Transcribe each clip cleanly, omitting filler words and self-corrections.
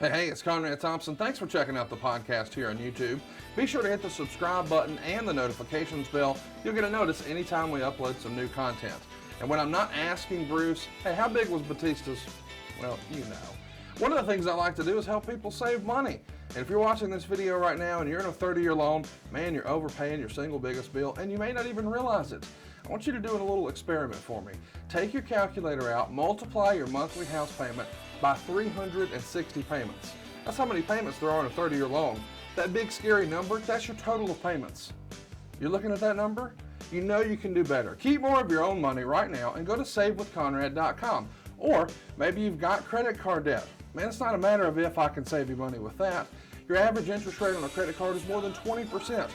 Hey, it's Cornett Thompson. Thanks for checking out the podcast here on YouTube. Be sure to hit the subscribe button and the notifications bell. You'll get a notice anytime we upload some new content. And when I'm not asking Bruce, hey, how big was Batista's? Well, you know. One of the things I like to do is help people save money. And if you're watching this video right now and you're in a 30-year loan, man, you're overpaying your single biggest bill and you may not even realize it. I want you to do a little experiment for me. Take your calculator out, multiply your monthly house payment by 360 payments. That's how many payments there are in a 30-year loan. That big scary number, that's your total of payments. You're looking at that number? You know you can do better. Keep more of your own money right now and go to savewithconrad.com. Or maybe you've got credit card debt. Man, it's not a matter of if I can save you money with that. Your average interest rate on a credit card is more than 20%.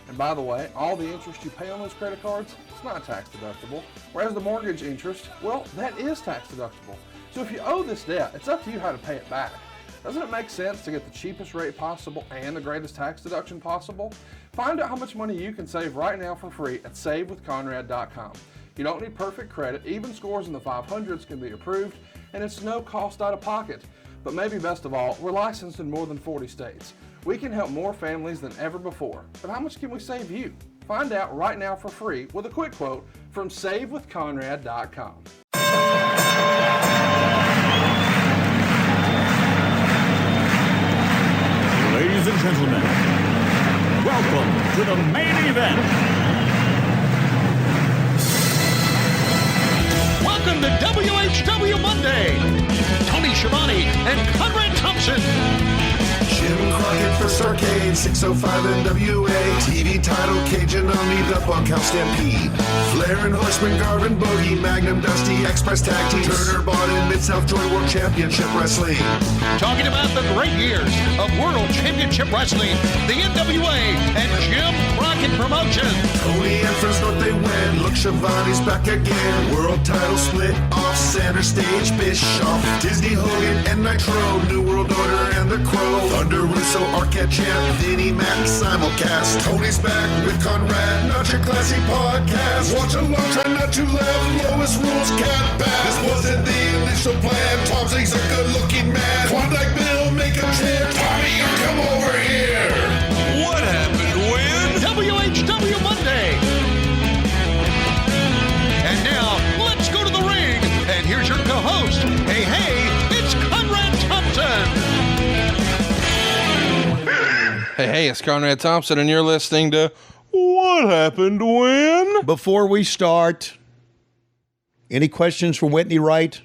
And by the way, all the interest you pay on those credit cards, it's not tax deductible. Whereas the mortgage interest, well, that is tax deductible. So if you owe this debt, it's up to you how to pay it back. Doesn't it make sense to get the cheapest rate possible and the greatest tax deduction possible? Find out how much money you can save right now for free at savewithconrad.com. You don't need perfect credit. Even scores in the 500s can be approved, and it's no cost out of pocket. But maybe best of all, we're licensed in more than 40 states. We can help more families than ever before. But how much can we save you? Find out right now for free with a quick quote from savewithconrad.com. Ladies and gentlemen, welcome to the main event. Welcome to WHW Monday. Tony Schiavone and Conrad Thompson. Jim Crockett First Arcade, 605 NWA. TV title, Cajun Omni, the Bunkhouse Stampede. Flair and Horseman, Garvin, Bogey, Magnum, Dusty, Express Tag Team. Turner, Bodden, Mid-South Joy World Championship Wrestling. Talking about the great years of World Championship Wrestling, the NWA, and Jim Crockett Promotions. Tony and Friends North, they win. Look, Schiavone's back again. World title split off, center stage, Bischoff. Disney, Hogan, and Nitro. New World Order and The Crow. Thunder, Russo, Arquette Champ, Vinnie Mac, simulcast. Tony's back with Conrad, not your classy podcast. Watch along, try not to laugh. Lowest rules can't pass. This wasn't the initial plan. Thompson's a good-looking man. Klondike Bill, make a chant. Tommy, you come over here. What happened when? WHW Monday. And now, let's go to the ring. And here's your co-host. Hey, it's Conrad Thompson. Hey, it's Conrad Thompson, and you're listening to What Happened When? Before we start, any questions for Whitney Wright?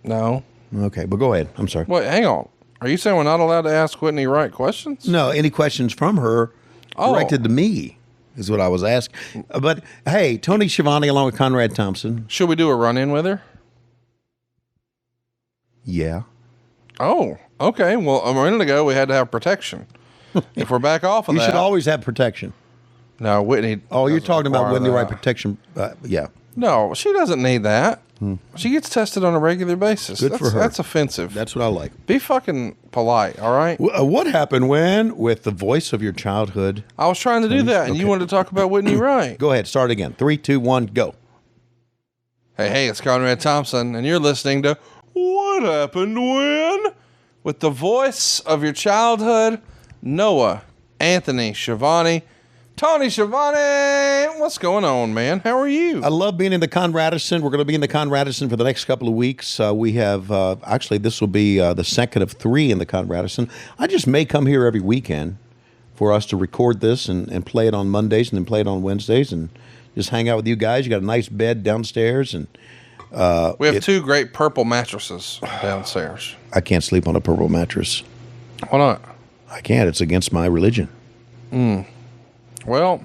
No. Okay, but go ahead. I'm sorry. Wait, hang on. Are you saying we're not allowed to ask Whitney Wright questions? No, any questions from her directed to me is what I was asking. But, hey, Tony Schiavone along with Conrad Thompson. Should we do a run-in with her? Yeah. Oh, okay. Well, a minute ago, we had to have protection. If we're back off of You that... should always have protection. No, Whitney... Oh, you're talking about require Whitney that. Wright protection. Yeah. No, she doesn't need that. She gets tested on a regular basis. Good for her. That's offensive. That's what I like. Be fucking polite, all right? What happened when, with the voice of your childhood? I was trying to do that, and you wanted to talk about Whitney Wright. Go ahead. Start again. 3, 2, 1, go. Hey, it's Conrad Thompson, and you're listening to What Happened When? With the voice of your childhood, Noah, Anthony Schiavone, Tony Schiavone. What's going on, man? How are you? I love being in the Conradison. We're going to be in the Conradison for the next couple of weeks. We have, actually, this will be the second of 3 in the Conradison. I just may come here every weekend for us to record this and play it on Mondays and then play it on Wednesdays and just hang out with you guys. You got a nice bed downstairs. And we have 2 great purple mattresses downstairs. I can't sleep on a purple mattress. Why not? I can't. It's against my religion. Well,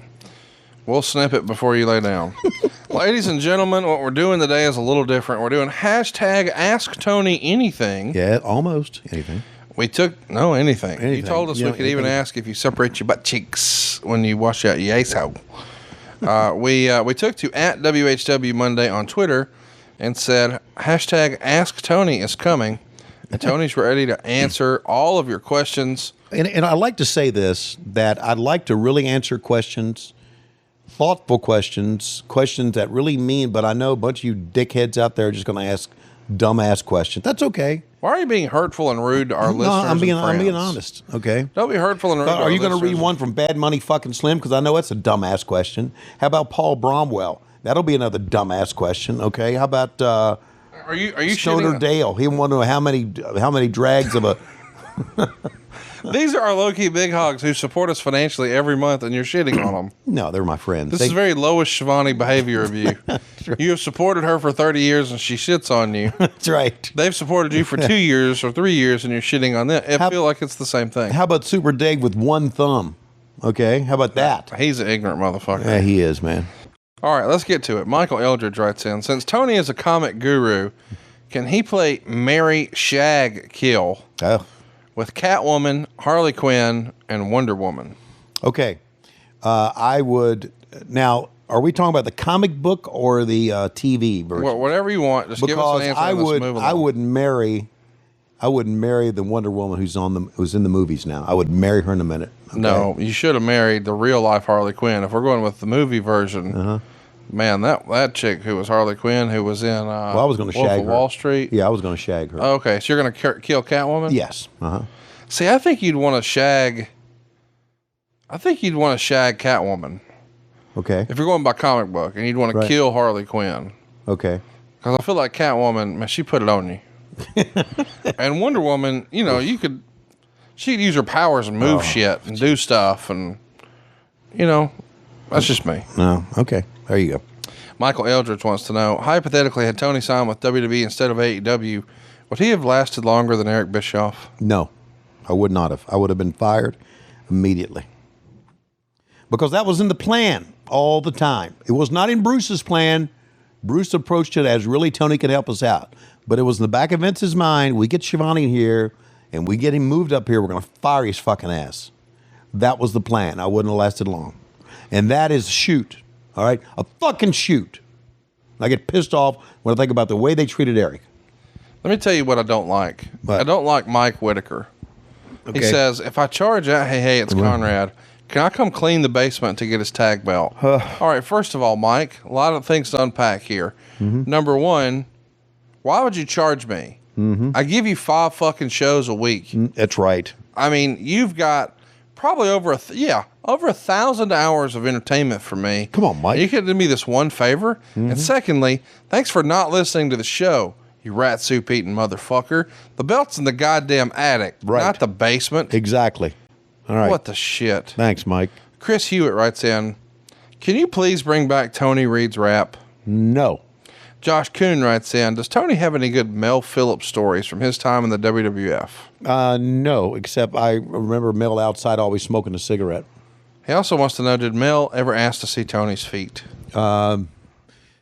we'll snip it before you lay down. Ladies and gentlemen, what we're doing today is a little different. We're doing hashtag Ask Tony Anything. Yeah, almost anything. We took, anything. You Anything. told us Yeah, we could even anything. ask if you separate your butt cheeks when you wash out your asshole. We took to at WHW Monday on Twitter and said, hashtag Ask Tony is coming. And Tony's ready to answer all of your questions. And I like to say this, that I'd like to really answer questions, thoughtful questions, questions that really mean, but I know a bunch of you dickheads out there are just going to ask dumbass question. That's okay. Why are you being hurtful and rude to our listeners? I'm being friends? honest. Okay. Don't be hurtful and rude. Are you going to read one from Bad Money Fucking Slim? Because I know that's a dumbass question. How about Paul Bromwell? That'll be another dumbass question. Okay. How about Are you Stoner shitting? Dale? He want to know how many drags of a. These are our low-key big hogs who support us financially every month, and you're shitting on them. No, they're my friends. This is very lowest Schiavone behavior of you. You have supported her for 30 years, and she shits on you. That's right. They've supported you for 2 years or 3 years, and you're shitting on them. I feel like it's the same thing. How about Super Dave with one thumb? Okay, how about that? He's an ignorant motherfucker. Yeah, he is, man. All right, let's get to it. Michael Eldridge writes in, since Tony is a comic guru, can he play Mary Shag Kill Oh, with Catwoman, Harley Quinn, and Wonder Woman? okay. I would now. Are we talking about the comic book or the TV version? Whatever you want. Just give us an answer. I and let's would, move along. I wouldn't marry the Wonder Woman who's in the movies now. I would marry her in a minute. Okay? No, you should have married the real life Harley Quinn. If we're going with the movie version, man, that chick who was Harley Quinn, who was in Well, I was going to Wolf shag of her. Wall Street. Yeah, I was going to shag her. Okay, so you're going to kill Catwoman? Yes. See, I think you'd want to shag. I think you'd want to shag Catwoman Okay. if you're going by comic book, and you'd want to Right. kill Harley Quinn. Okay. Because I feel like Catwoman, man, she put it on you. And Wonder Woman, she'd use her powers and move shit and do stuff, and that's just me. No. Okay. There you go. Michael Eldridge wants to know, hypothetically, had Tony signed with WWE instead of AEW, would he have lasted longer than Eric Bischoff? No, I would not have. I would have been fired immediately. Because that was in the plan all the time. It was not in Bruce's plan. Bruce approached it as really Tony could help us out. But it was in the back of Vince's mind. We get Schiavone in here and we get him moved up here. We're going to fire his fucking ass. That was the plan. I wouldn't have lasted long. And that is shoot. All right? A fucking shoot. I get pissed off when I think about the way they treated Eric. Let me tell you what I don't like. What? I don't like Mike Whitaker. He Okay. says, if I charge out, hey, it's Conrad, can I come clean the basement to get his tag belt? All right, first of all, Mike, a lot of things to unpack here. Number one, why would you charge me? I give you 5 fucking shows a week. That's right. I mean, you've got probably over 1,000 hours of entertainment for me. Come on, Mike. You could do me this one favor. And secondly, thanks for not listening to the show, you rat soup eating motherfucker. The belt's in the goddamn attic, Right. not the basement. Exactly. All right. What the shit? Thanks, Mike. Chris Hewitt writes in, can you please bring back Tony Reed's rap? No. Josh Kuhn writes in, does Tony have any good Mel Phillips stories from his time in the WWF? No, except I remember Mel outside always smoking a cigarette. He also wants to know, did Mel ever ask to see Tony's feet?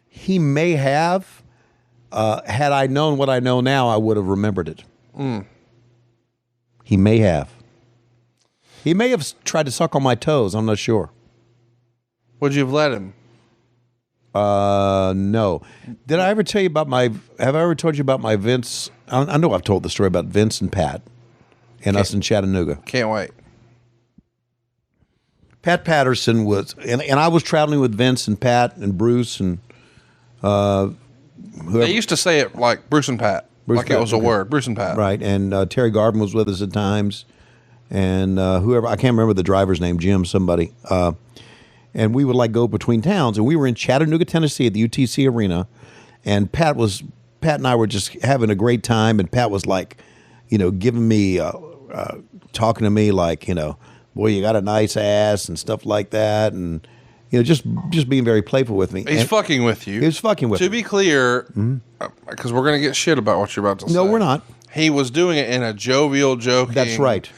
He may have. Had I known what I know now, I would have remembered it. He may have. He may have tried to suck on my toes. I'm not sure. Would you have let him? No. Did I ever tell you about have I ever told you about my Vince? I know I've told the story about Vince and Pat and us in Chattanooga. Can't wait. Pat Patterson was, and I was traveling with Vince and Pat and Bruce and whoever. They used to say it like Bruce and Pat. Bruce like Pat, it was a okay. word. Bruce and Pat. Right, and Terry Garvin was with us at times, and whoever, I can't remember the driver's name, Jim somebody, and we would like go between towns, and we were in Chattanooga, Tennessee at the UTC Arena, and Pat and I were just having a great time, and Pat was like, giving me, talking to me like, boy, you got a nice ass and stuff like that, and just being very playful with me. He's And fucking with you. He was fucking with To me. be clear, because we're going to get shit about what you're about to say. No, we're not. He was doing it in a jovial, joking. That's right.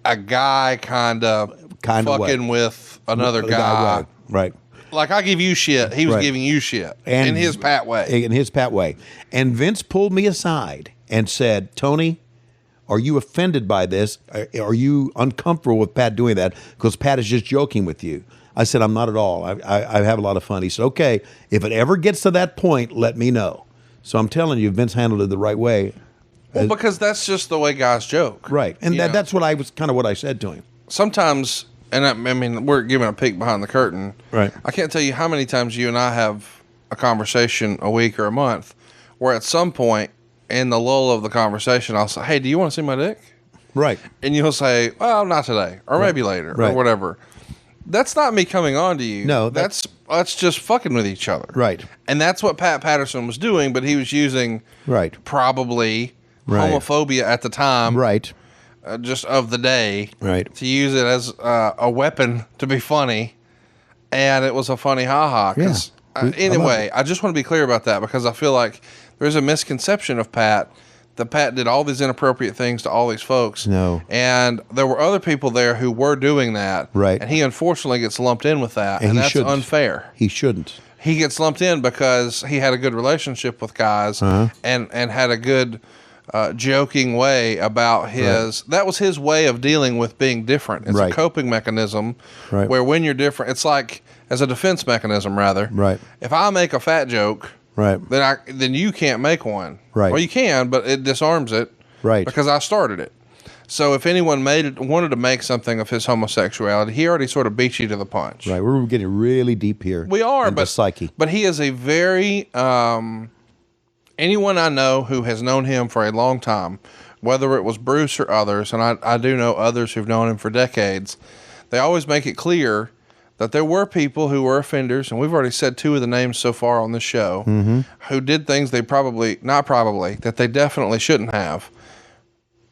A guy kind of fucking with another guy. Right. Like I give you shit. He was Right. giving you shit. And- in his Pat way. In his Pat way. And Vince pulled me aside and said, Tony, are you offended by this? Are you uncomfortable with Pat doing that? Because Pat is just joking with you. I said, I'm not at all. I have a lot of fun. He said, okay, if it ever gets to that point, let me know. So I'm telling you, Vince handled it the right way. Well, because that's just the way guys joke. Right. And You know? that's what what I said to him. Sometimes, and I mean, we're giving a peek behind the curtain. Right. I can't tell you how many times you and I have a conversation a week or a month where at some point in the lull of the conversation, I'll say, hey, do you want to see my dick? Right. And you'll say, well, not today, or maybe later, or whatever. That's not me coming on to you. No. That's just fucking with each other. Right. And that's what Pat Patterson was doing, but he was using probably homophobia at the time. Right. Just of the day. Right. To use it as a weapon to be funny. And it was a funny ha-ha. Anyway, I just want to be clear about that because I feel like there's a misconception of Pat that Pat did all these inappropriate things to all these folks. No. And there were other people there who were doing that. Right. And he unfortunately gets lumped in with that. And that's unfair. He shouldn't. He gets lumped in because he had a good relationship with guys and had a good joking way about his... That was his way of dealing with being different. It's a coping mechanism where when you're different... It's like, as a defense mechanism, rather. Right. If I make a fat joke... Right. Then you can't make one. Right. Well, you can, but it disarms it. Right. Because I started it. So if anyone wanted to make something of his homosexuality, he already sort of beat you to the punch. Right. We're getting really deep here. We are, but the psyche. But he is a very anyone I know who has known him for a long time, whether it was Bruce or others, and I do know others who've known him for decades, they always make it clear that there were people who were offenders, and we've already said 2 of the names so far on this show, who did things that they definitely shouldn't have.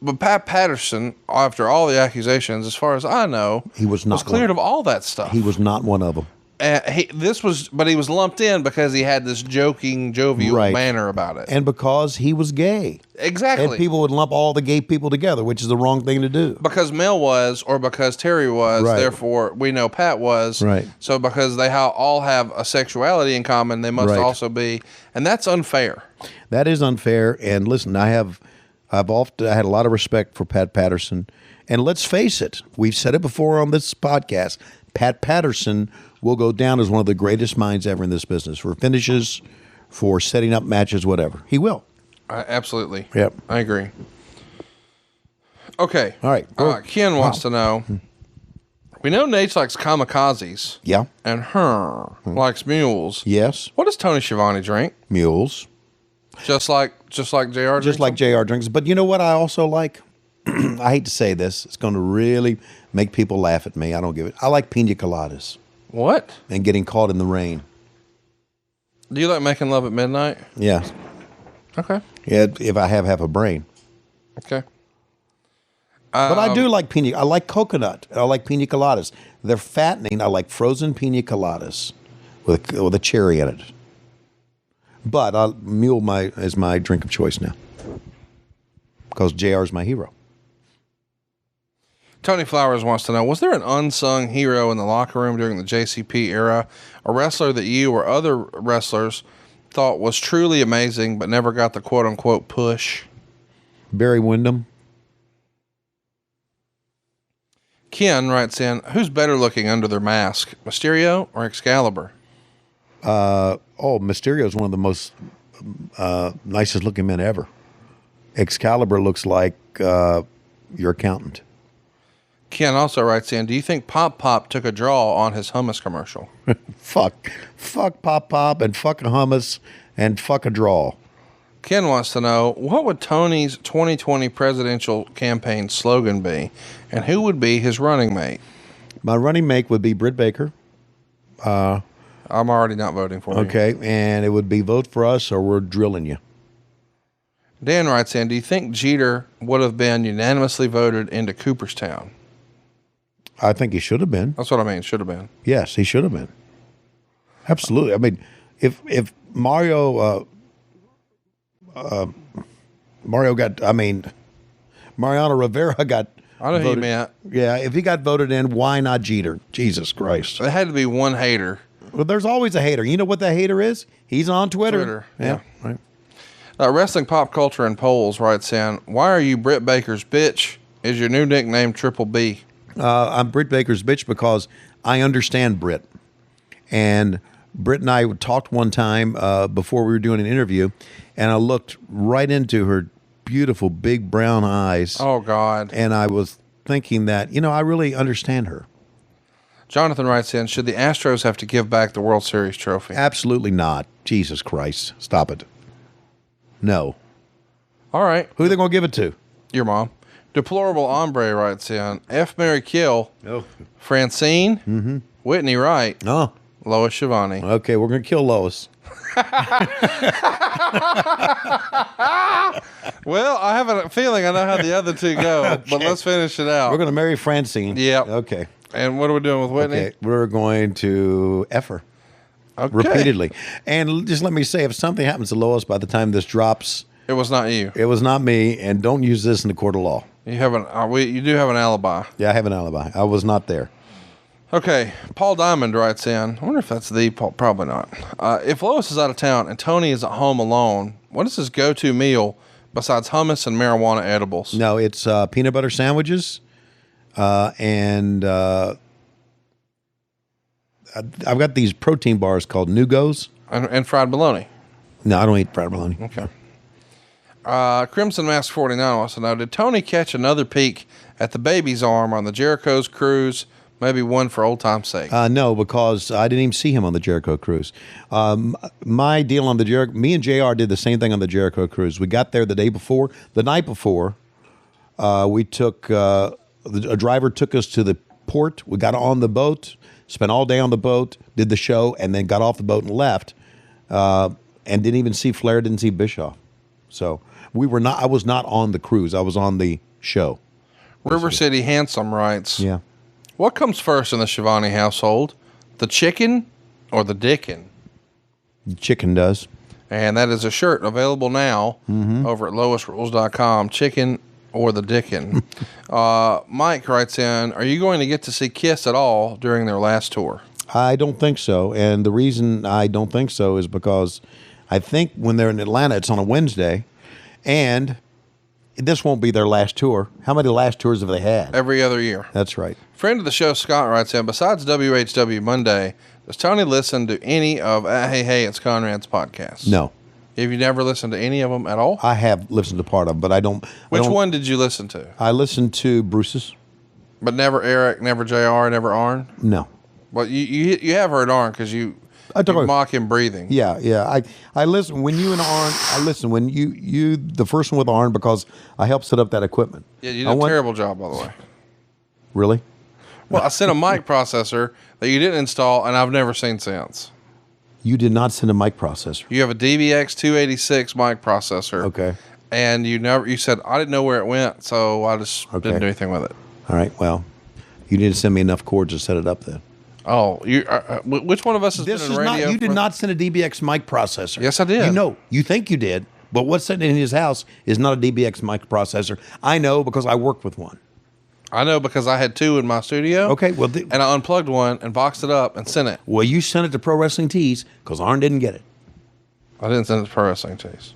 But Pat Patterson, after all the accusations, as far as I know, he was cleared of all that stuff. He was not one of them. He was lumped in because he had this joking, jovial manner about it. And because he was gay. Exactly. And people would lump all the gay people together, which is the wrong thing to do. Because Mel was, or because Terry was, therefore we know Pat was. Right. So because they all have a sexuality in common, they must also be, and that's unfair. That is unfair. And listen, I've often had a lot of respect for Pat Patterson. And let's face it, we've said it before on this podcast, Pat Patterson will go down as one of the greatest minds ever in this business for finishes, for setting up matches, whatever. He will. Absolutely. Yep. I agree. Okay. All right. Ken wants to know, we know Nate likes kamikazes. Yeah. And her likes mules. Yes. What does Tony Schiavone drink? Mules. Just like JR drinks? Just like JR drinks. But you know what I also like? I hate to say this. It's going to really make people laugh at me. I don't give it. I like pina coladas. What? And getting caught in the rain. Do you like making love at midnight? Yeah. Okay. Yeah, if I have half a brain. Okay. But I do like I like coconut. I like pina coladas. They're fattening. I like frozen pina coladas with a cherry in it. But mule is my drink of choice now. Because JR is my hero. Tony Flowers wants to know, was there an unsung hero in the locker room during the JCP era? A wrestler that you or other wrestlers thought was truly amazing but never got the quote-unquote push? Barry Windham. Ken writes in, who's better looking under their mask, Mysterio or Excalibur? Mysterio is one of the most nicest looking men ever. Excalibur looks like your accountant. Ken also writes in, do you think Pop Pop took a draw on his hummus commercial? Fuck Pop Pop and fuck a hummus and fuck a draw. Ken wants to know, what would Tony's 2020 presidential campaign slogan be, and who would be his running mate? My running mate would be Britt Baker. I'm already not voting for you. Okay, and it would be vote for us or we're drilling you. Dan writes in, do you think Jeter would have been unanimously voted into Cooperstown? I think he should have been. That's what I mean, should have been. Yes, he should have been. Absolutely. I mean, if Mariano Rivera got I know voted, who you meant. Yeah, if he got voted in, why not Jeter? Jesus Christ. There had to be one hater. Well, there's always a hater. You know what that hater is? He's on Twitter. Yeah. Right. Wrestling Pop Culture and Polls writes in, why are you Britt Baker's bitch? Is your new nickname Triple B? I'm Britt Baker's bitch because I understand Britt. And Britt and I talked one time before we were doing an interview, and I looked right into her beautiful big brown eyes. Oh, God. And I was thinking that, I really understand her. Jonathan writes in, should the Astros have to give back the World Series trophy? Absolutely not. Jesus Christ. Stop it. No. All right. Who are they going to give it to? Your mom. Deplorable Hombre writes in, F. Mary Kill, Francine, Whitney Wright, Oh, Lois Schiavone. okay. We're going to kill Lois. Well, I have a feeling I know how the other two go, but let's finish it out. We're going to marry Francine. Yep. Okay. And what are we doing with Whitney? Okay. We're going to F her Okay. repeatedly. And just let me say, if something happens to Lois by the time this drops, It was not you. it was not me, and don't use this in the court of law. You have you do have an alibi. Yeah, I have an alibi. I was not there. Okay, Paul Diamond writes in, I wonder if that's the Paul, probably not. If Lois is out of town and Tony is at home alone, what is his go-to meal besides hummus and marijuana edibles? No, it's peanut butter sandwiches, and I've got these protein bars called Nugos. And fried bologna. No, I don't eat fried bologna. Okay. Crimson Mask 49 wants to know, did Tony catch another peek at the baby's arm on the Jericho's cruise? Maybe one for old time's sake. No, because I didn't even see him on the Jericho cruise. My deal on the Jericho, me and JR did the same thing on the Jericho cruise. We got there the night before, we took, a driver took us to the port. We got on the boat, spent all day on the boat, did the show, and then got off the boat and left, and didn't even see Flair, didn't see Bischoff. So I was not on the cruise. I was on the show. River City Handsome writes, Yeah. what comes first in the Schiavone household, the chicken or the dickin'? Chicken does. And that is a shirt available now over at loisrules.com, chicken or the dickin'. Mike writes in, are you going to get to see Kiss at all during their last tour? I don't think so. And the reason I don't think so is because I think when they're in Atlanta, it's on a Wednesday, and this won't be their last tour. How many last tours have they had? Every other year. That's right. Friend of the show, Scott, writes in, besides WHW Monday, does Tony listen to any of Hey, It's Conrad's podcasts? No. Have you never listened to any of them at all? I have listened to part of them, but I don't. Which one did you listen to? I listened to Bruce's. But never Eric, never JR, never Arn? No. Well, you have heard Arn because you mock him breathing. Yeah. I listen when you and Arn. I listen when you the first one with Arn because I helped set up that equipment. Yeah, you did a terrible job, by the way. Really? Well, I sent a mic processor that you didn't install, and I've never seen since. You did not send a mic processor. You have a DBX 286 mic processor. Okay. And you said, I didn't know where it went, so I just didn't do anything with it. All right. Well, you need to send me enough cords to set it up then. Oh, which one of us has This been is in radio? not. You did not send a DBX mic processor. Yes, I did. You know. You think you did, but what's sitting in his house is not a DBX mic processor. I know because I worked with one. I know because I had two in my studio. Okay, well, and I unplugged one and boxed it up and sent it. Well, you sent it to Pro Wrestling Tees because Arn didn't get it. I didn't send it to Pro Wrestling Tees.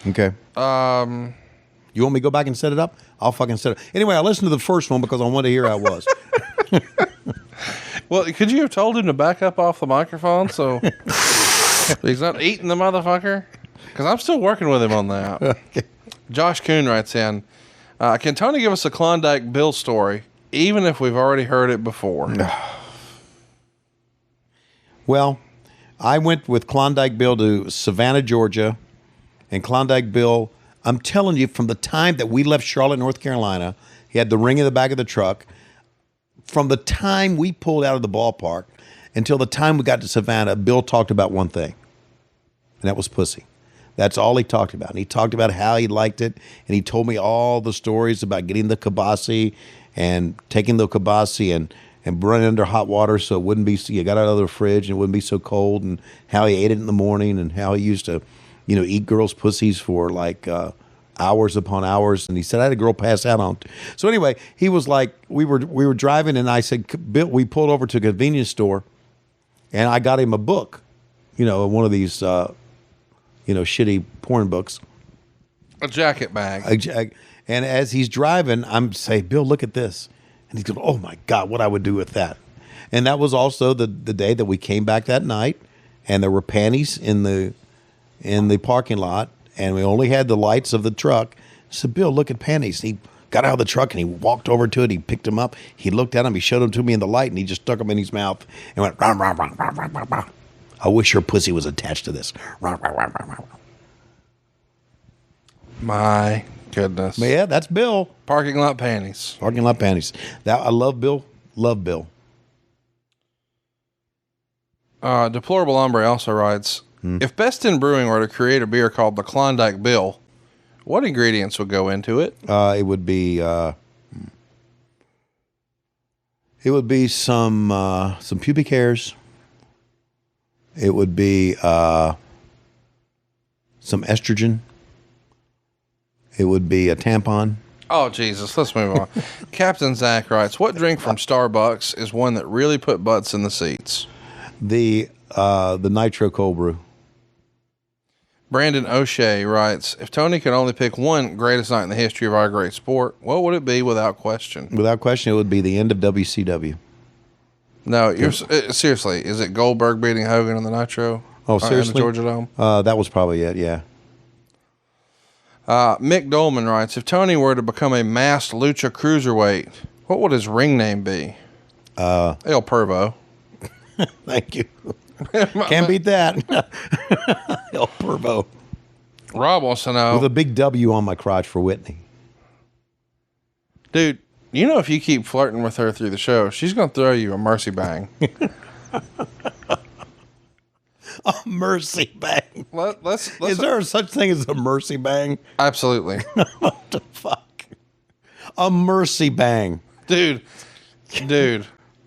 Okay. You want me to go back and set it up? I'll fucking set it. Anyway, I listened to the first one because I wanted to hear how it was. Well, could you have told him to back up off the microphone so he's not eating the motherfucker? Because I'm still working with him on that. Okay. Josh Kuhn writes in, can Tony give us a Klondike Bill story, even if we've already heard it before? Well, I went with Klondike Bill to Savannah, Georgia, and Klondike Bill, I'm telling you, from the time that we left Charlotte, North Carolina, he had the ring in the back of the truck. From the time we pulled out of the ballpark until the time we got to Savannah, Bill talked about one thing, and that was pussy. That's all he talked about. And he talked about how he liked it, and he told me all the stories about getting the kibasi and taking the kibasi and running under hot water so it wouldn't be, you got it out of the fridge and it wouldn't be so cold, and how he ate it in the morning and how he used to, eat girls' pussies for like hours upon hours. And he said, I had a girl pass out on. So anyway, he was like, we were driving, and I said, Bill, we pulled over to a convenience store, and I got him a book, one of these, shitty porn books. A jacket bag. And as he's driving, I'm saying, Bill, look at this. And he's going, oh my God, what I would do with that. And that was also the day that we came back that night, and there were panties in the parking lot, and we only had the lights of the truck. I said, Bill, look at panties. He got out of the truck and he walked over to it. He picked them up. He looked at them. He showed them to me in the light, and he just stuck them in his mouth and went, rah, rah, rah, rah, rah, rah, rah. I wish your pussy was attached to this. Rah, rah, rah, rah, rah. My goodness. But yeah, that's Bill. Parking lot panties. Parking lot panties. I love Bill. Love Bill. Deplorable Hombre also writes, if Best in Brewing were to create a beer called the Klondike Bill, what ingredients would go into it? It would be some pubic hairs. It would be some estrogen. It would be a tampon. Oh, Jesus. Let's move on. Captain Zach writes, what drink from Starbucks is one that really put butts in the seats? The nitro cold brew. Brandon O'Shea writes, if Tony could only pick one greatest night in the history of our great sport, what would it be without question? Without question, it would be the end of WCW. No, seriously, is it Goldberg beating Hogan in the Nitro? Oh, seriously? In the Georgia Dome? That was probably it, yeah. Mick Dolman writes, if Tony were to become a masked lucha cruiserweight, what would his ring name be? El Pervo. Thank you. Can't beat that. El Pervo. Rob wants to know. With a big W on my crotch for Whitney. Dude, you know if you keep flirting with her through the show, she's going to throw you a mercy bang. A mercy bang. Is there such thing as a mercy bang? Absolutely. What the fuck? A mercy bang. Dude.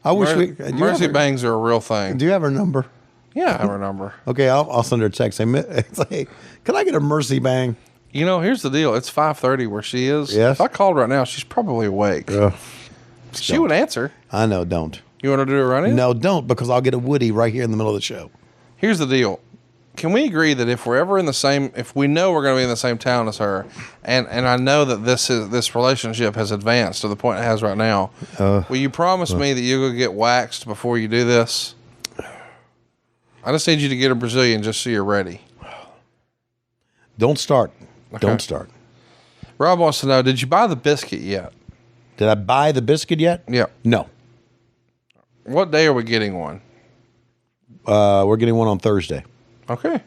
I wish mercy bangs are a real thing. Do you have her number? Yeah, I have her number. Okay, I'll send her a text. Say, can I get a mercy bang? You know, here's the deal. It's 5:30 where she is. Yes. If I called right now, she's probably awake. She would answer. I know, don't. You want to do a run-in? No, don't, because I'll get a Woody right here in the middle of the show. Here's the deal. Can we agree that if we're ever in the same, if we know we're going to be in the same town as her, and I know that this relationship has advanced to the point it has right now, will you promise me that you're going to get waxed before you do this? I just need you to get a Brazilian just so you're ready. Don't start. Okay. Don't start. Rob wants to know, did you buy the biscuit yet? Did I buy the biscuit yet? Yeah. No. What day are we getting one? We're getting one on Thursday. Okay.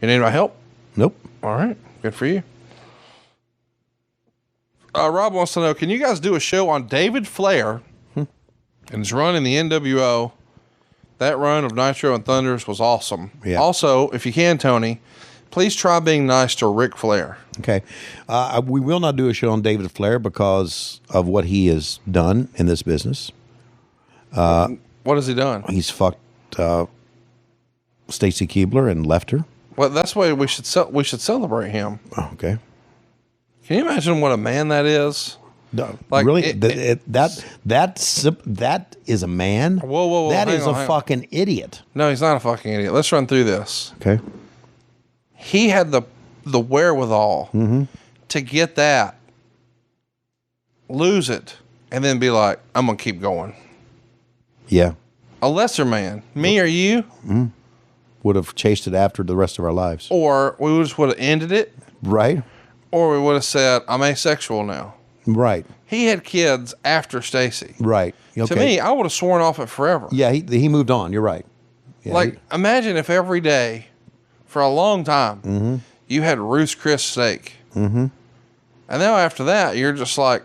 You need my help? Nope. All right. Good for you. Rob wants to know, can you guys do a show on David Flair and his run in the NWO? That run of Nitro and Thunders was awesome. Yeah. Also, if you can, Tony, please try being nice to Ric Flair. Okay. We will not do a show on David Flair because of what he has done in this business. What has he done? He's fucked Stacy Keibler and left her. Well, that's why we should celebrate him. Oh, okay. Can you imagine what a man that is? No, Like, really? That is a man? Whoa, That hang is on, a hang on. fucking idiot. No, he's not a fucking idiot. Let's run through this. Okay. He had the wherewithal to get that, lose it, and then be like, I'm going to keep going. Yeah. A lesser man, me or you, Would have chased it after the rest of our lives. or we just would have ended it, Right? or we would have said, I'm asexual now. Right. He had kids after Stacy. Right. Okay. To me, I would have sworn off it forever. Yeah, he moved on. You're right. Yeah, Like, imagine if every day, for a long time, you had Ruth's Chris steak. And now after that, you're just like,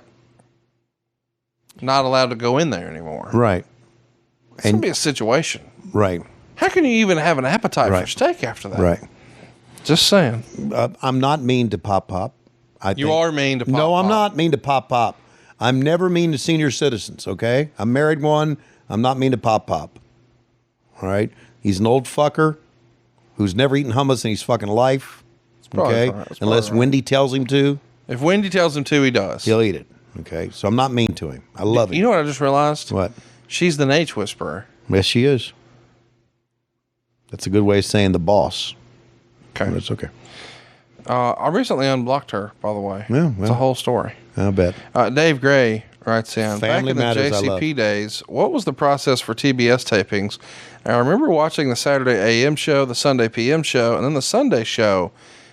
not allowed to go in there anymore. right. It's going to be a situation. Right. How can you even have an appetite for Right. steak after that? Right. Just saying. I'm not mean to Pop. You are mean to Pop. No, I'm not mean to Pop. I'm never mean to senior citizens, okay? I'm married one. I'm not mean to Pop. All right? He's an old fucker who's never eaten hummus in his fucking life, probably okay? right. That's Unless probably right. Wendy tells him to, If Wendy tells him to, he does. he'll eat it, okay? So I'm not mean to him. I love him. You know what I just realized? What? She's the Nate Whisperer. Yes, she is. That's a good way of saying the boss. Okay. That's okay. I recently unblocked her, by the way. Yeah, It's well. a whole story. I bet. Dave Gray writes in, Family back in matters, I the love. JCP days, what was the process for TBS tapings? I remember watching the Saturday AM show, the Sunday PM show, and then the Sunday show.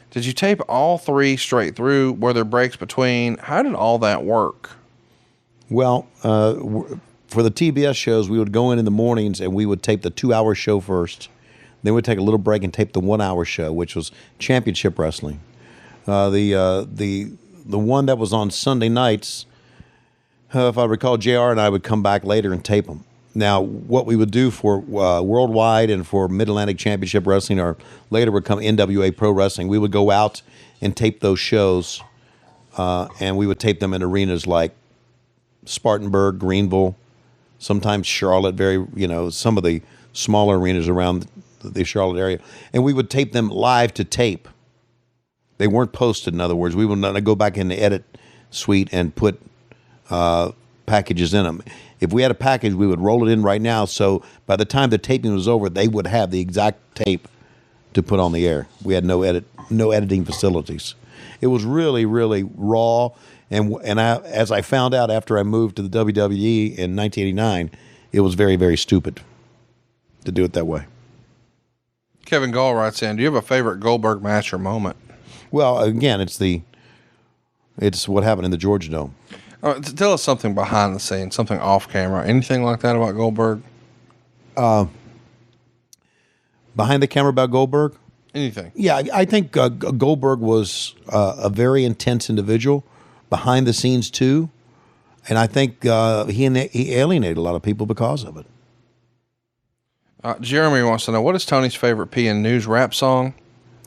Did you tape all three straight through? Were there breaks between? How did all that work? Well, for the TBS shows, we would go in the mornings and we would tape the 2-hour show first. Then we'd take a little break and tape the 1-hour show, which was championship wrestling. The one that was on Sunday nights, if I recall, JR and I would come back later and tape them. Now, what we would do for Worldwide and for Mid-Atlantic Championship Wrestling, or later would come NWA Pro Wrestling, we would go out and tape those shows, and we would tape them in arenas like Spartanburg, Greenville, sometimes Charlotte, some of the smaller arenas around the Charlotte area. And we would tape them live to tape. They weren't posted, in other words. We would not go back in the edit suite and put packages in them. If we had a package, we would roll it in right now, so by the time the taping was over, they would have the exact tape to put on the air. We had no editing facilities. It was really, really raw, and as I found out after I moved to the WWE in 1989, it was very, very stupid to do it that way. Kevin Gall writes in, do you have a favorite Goldberg match or moment? Well, again, it's what happened in the Georgia Dome. Tell us something behind the scenes, something off camera, anything like that about Goldberg? Behind the camera about Goldberg? Anything. Yeah, I think Goldberg was a very intense individual, behind the scenes too, and I think he alienated a lot of people because of it. Jeremy wants to know, what is Tony's favorite PN News rap song,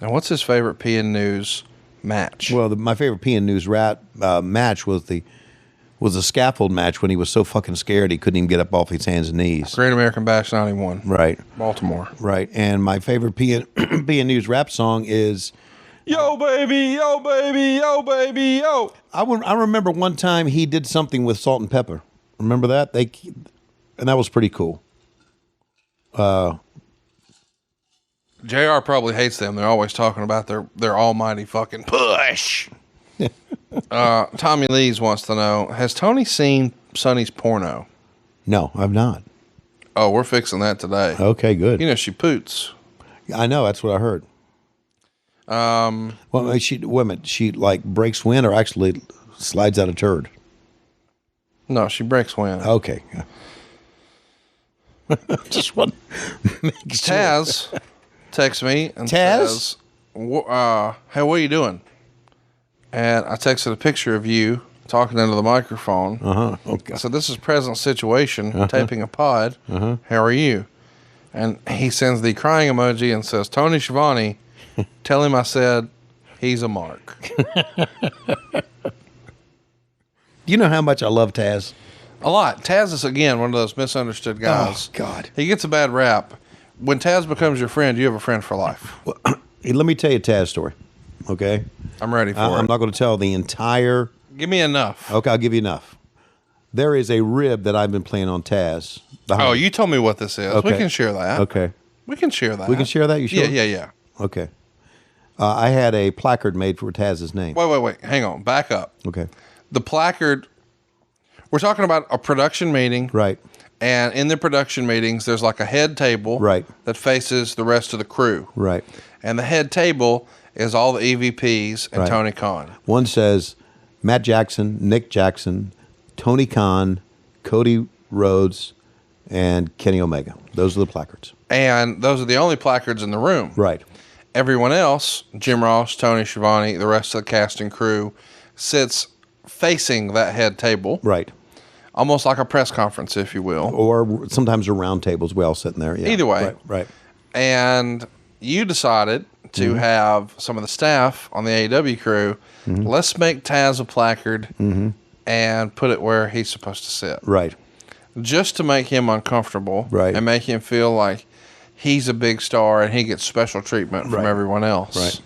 and what's his favorite PN News match? Well, my favorite PN News rap match was the scaffold match when he was so fucking scared he couldn't even get up off his hands and knees. Great American Bash 91. Right. Baltimore. Right. And my favorite PN News rap song is Yo Baby, Yo Baby, Yo Baby, Yo. I remember one time he did something with Salt and Pepper. Remember that? And that was pretty cool. JR probably hates them. They're always talking about their almighty fucking push. Tommy Lees wants to know, has Tony seen Sonny's porno? No, I've not. Oh, we're fixing that today. Okay, good. You know, she poots. I know, that's what I heard. Well, she like breaks wind or actually slides out a turd? No, she breaks wind. Okay. Just one. Taz texts me and Taz? says, hey, what are you doing? And I texted a picture of you talking into the microphone. Okay. So this is present situation, taping a pod. How are you? And he sends the crying emoji and says, Tony Schiavone, tell him I said he's a mark. Do you know how much I love Taz? A lot. Taz is, again, one of those misunderstood guys. Oh, God. He gets a bad rap. When Taz becomes your friend, you have a friend for life. Well, let me tell you a Taz story, okay? I'm ready for it. I'm not going to tell the entire... Give me enough. Okay, I'll give you enough. There is a rib that I've been playing on Taz. Oh, you told me what this is. Okay. We can share that. Okay. We can share that. We can share that? You sure? Yeah. Okay. I had a placard made for Taz's name. Wait. Hang on. Back up. Okay. The placard, we're talking about a production meeting. Right. And in the production meetings, there's like a head table. Right. That faces the rest of the crew. Right. And the head table is all the EVPs and Right. Tony Khan. One says Matt Jackson, Nick Jackson, Tony Khan, Cody Rhodes, and Kenny Omega. Those are the placards. And those are the only placards in the room. Right. Everyone else, Jim Ross, Tony Schiavone, the rest of the cast and crew, sits facing that head table. Right. Almost like a press conference, if you will. Or sometimes a round tables. We all sitting there. Yeah. Either way. Right. And you decided to have some of the staff on the AEW crew, let's make Taz a placard and put it where he's supposed to sit. Right. Just to make him uncomfortable. Right. And make him feel like he's a big star and he gets special treatment from Right. everyone else. Right.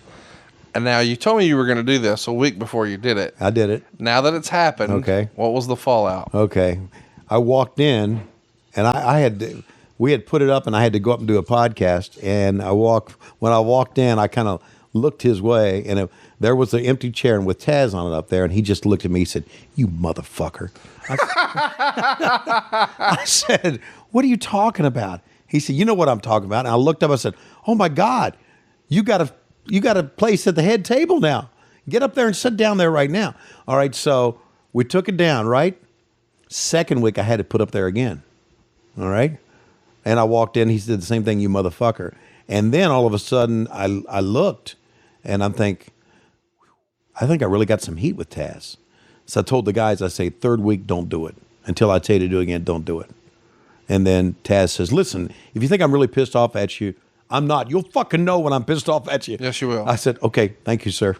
And now you told me you were going to do this a week before you did it. I did it. Now that it's happened, Okay. what was the fallout? Okay. I walked in, and we had put it up, and I had to go up and do a podcast. And when I walked in, I kind of looked his way, and there was an empty chair and with Taz on it up there, and he just looked at me. He said, "You motherfucker." I said, "What are you talking about?" He said, "You know what I'm talking about." And I looked up. I said, "Oh my God, you got a place at the head table now. Get up there and sit down there right now." All right, so we took it down, right? Second week, I had it put up there again. All right? And I walked in. He said the same thing, "You motherfucker." And then all of a sudden, I looked, and I'm thinking, I think I really got some heat with Taz. So I told the guys, I say, third week, don't do it. Until I tell you to do it again, don't do it. And then Taz says, listen, if you think I'm really pissed off at you, I'm not. You'll fucking know when I'm pissed off at you. Yes, you will. I said, okay, thank you, sir.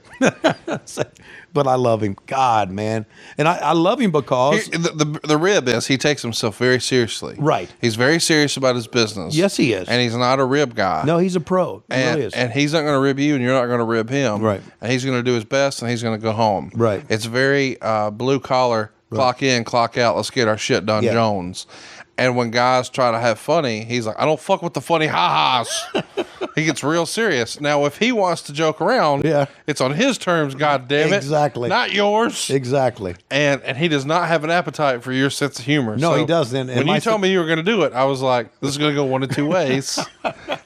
But I love him. God, man. And I love him because... The rib is he takes himself very seriously. Right. He's very serious about his business. Yes, he is. And he's not a rib guy. No, he's a pro. He really is. And he's not going to rib you, and you're not going to rib him. Right. And he's going to do his best, and he's going to go home. Right. It's very blue-collar, clock in, clock out, let's get our shit done, Jones. And when guys try to have funny, he's like, I don't fuck with the funny ha-has. He gets real serious. Now, if he wants to joke around, it's on his terms, goddammit. Exactly. Not yours. Exactly. And he does not have an appetite for your sense of humor. No, So he doesn't. And when you told me you were going to do it, I was like, this is going to go one of two ways.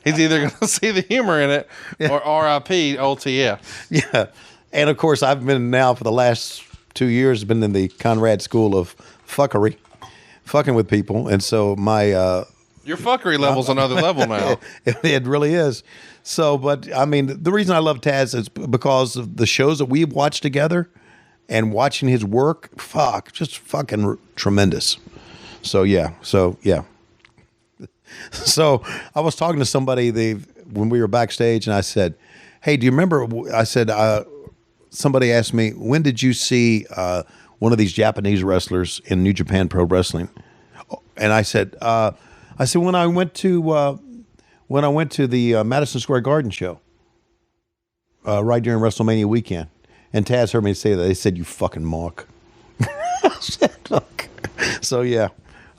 He's either going to see the humor in it or RIP OTF. Yeah. And, of course, I've been now for the last 2 years, been in the Conrad School of Fuckery. Fucking with people, and so my your fuckery level's another level now. It really is. So, but I mean, the reason I love Taz is because of the shows that we've watched together, and watching his work. Just fucking tremendous. So yeah. So I was talking to somebody when we were backstage, and I said, "Hey, do you remember?" I said, somebody asked me, "When did you see?" One of these Japanese wrestlers in New Japan Pro Wrestling, and I said, when I went to the Madison Square Garden show, right during WrestleMania weekend, and Taz heard me say that. They said, "You fucking mark." I said, "Look." So yeah,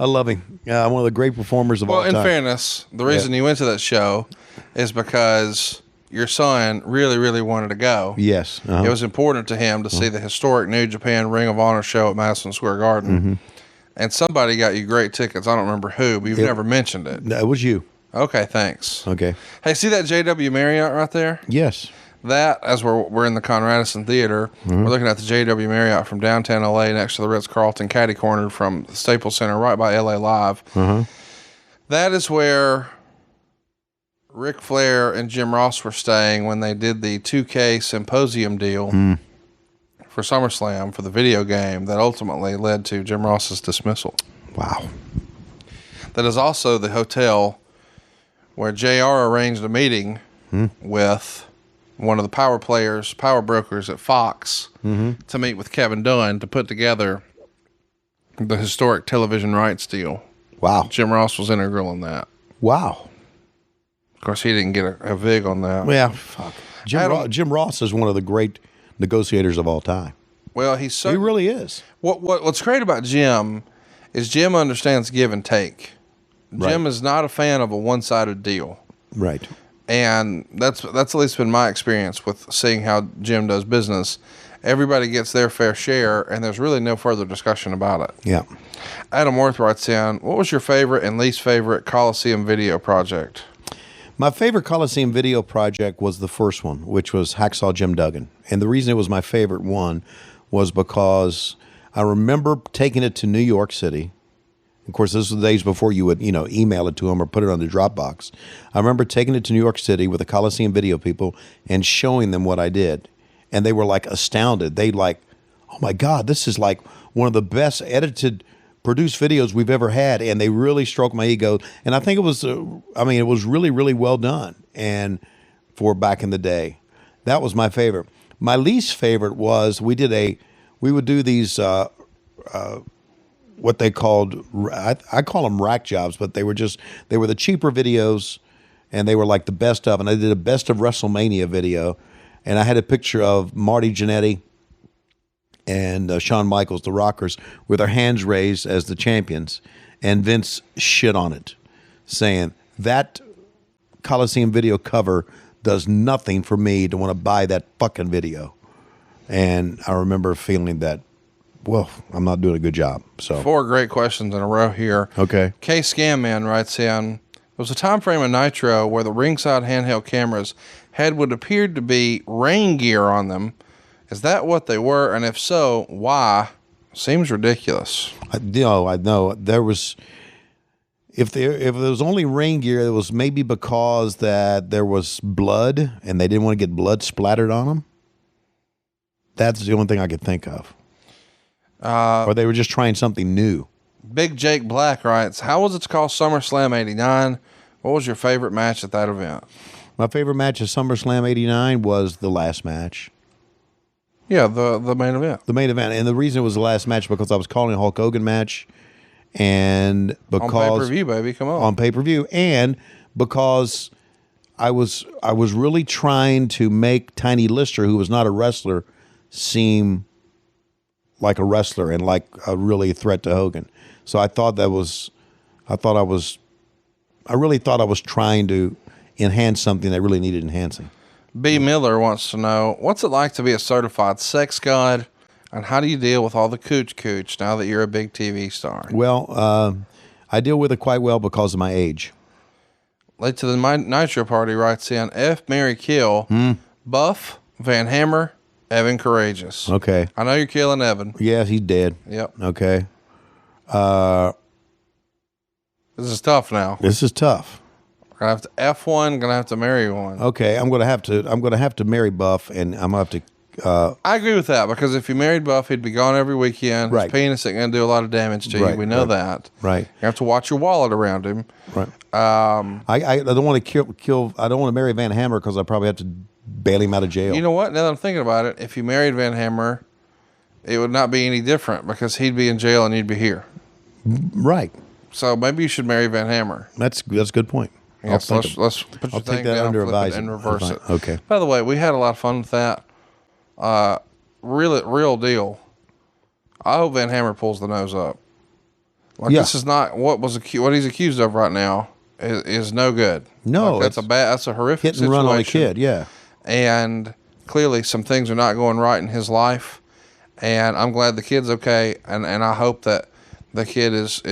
I love him. One of the great performers of all time. Well, in fairness, the reason you went to that show is because your son really, really wanted to go. Yes. It was important to him to see the historic New Japan Ring of Honor show at Madison Square Garden. Mm-hmm. And somebody got you great tickets. I don't remember who, but you've never mentioned it. No, it was you. Okay, thanks. Okay. Hey, see that JW Marriott right there? Yes. That, as we're in the Conradison Theater, we're looking at the JW Marriott from downtown LA next to the Ritz-Carlton, catty cornered from the Staples Center right by LA Live. That is where Ric Flair and Jim Ross were staying when they did the 2K Symposium deal for SummerSlam for the video game that ultimately led to Jim Ross's dismissal. Wow. That is also the hotel where JR arranged a meeting with one of the power brokers at Fox to meet with Kevin Dunn to put together the historic television rights deal. Wow. Jim Ross was integral in that. Wow. Of course, he didn't get a vig on that. Yeah, fuck. Jim Ross is one of the great negotiators of all time. Well, he really is. What's great about Jim is Jim understands give and take. Right. Jim is not a fan of a one-sided deal. Right. And that's at least been my experience with seeing how Jim does business. Everybody gets their fair share, and there's really no further discussion about it. Yeah. Adam Worth writes in, what was your favorite and least favorite Coliseum video project? My favorite Coliseum video project was the first one, which was Hacksaw Jim Duggan. And the reason it was my favorite one was because I remember taking it to New York City. Of course, this was the days before you would, email it to them or put it on the Dropbox. I remember taking it to New York City with the Coliseum video people and showing them what I did. And they were like astounded. They like, oh my God, this is like one of the best edited, produced videos we've ever had. And they really stroked my ego. And I think it was, it was really, really well done. And for back in the day, that was my favorite. My least favorite was we would do these, what they called, I call them rack jobs, but they were the cheaper videos, and they were like the best of. And I did a best of WrestleMania video, and I had a picture of Marty Jannetty and Shawn Michaels, the Rockers, with their hands raised as the champions, and Vince shit on it, saying that Coliseum video cover does nothing for me to want to buy that fucking video. And I remember feeling that, well, I'm not doing a good job. So 4 great questions in a row here. Okay. K Scamman writes in, there was a time frame in Nitro where the ringside handheld cameras had what appeared to be rain gear on them. Is that what they were? And if so, why? Seems ridiculous. I know there was. If there was only rain gear, it was maybe because that there was blood and they didn't want to get blood splattered on them. That's the only thing I could think of. Or they were just trying something new. Big Jake Black writes, how was it to call SummerSlam 89? What was your favorite match at that event? My favorite match at SummerSlam 89 was the last match. Yeah, the main event. The main event. And the reason it was the last match because I was calling a Hulk Hogan match. And because on pay-per-view, baby, come on. On pay-per-view. And because I was really trying to make Tiny Lister, who was not a wrestler, seem like a wrestler and like a really threat to Hogan. So I really thought I was trying to enhance something that really needed enhancing. B. Miller wants to know, what's it like to be a certified sex god, and how do you deal with all the cooch now that you're a big TV star? Well, I deal with it quite well because of my age. Late to the Nitro Party writes in, F, Mary, Kill, Buff, Van Hammer, Evan Courageous. Okay. I know you're killing Evan. Yeah, he's dead. Yep. Okay. This is tough now. This is tough. Gonna have to F one, gonna have to marry one. Okay, I'm gonna have to marry Buff, and I'm gonna have to. I agree with that, because if you married Buff, he'd be gone every weekend. Right. His penis ain't gonna do a lot of damage to you. Right, We know right, that. right. You have to watch your wallet around him. Right. I don't want to kill. I don't want to marry Van Hammer because I probably have to bail him out of jail. You know what? Now that I'm thinking about it, if you married Van Hammer, it would not be any different because he'd be in jail and you'd be here. Right. So maybe you should marry Van Hammer. That's a good point. Yes, let's put your I'll take thing that down, under flip it, advisement. and reverse it. Okay. By the way, we had a lot of fun with that. Real deal. I hope Van Hammer pulls the nose up. Like, Yeah. this is not what he's accused of right now is no good. No, Like, that's a horrific hit and situation. run on a kid. Yeah. And clearly some things are not going right in his life. And I'm glad the kid's okay. And I hope that the kid is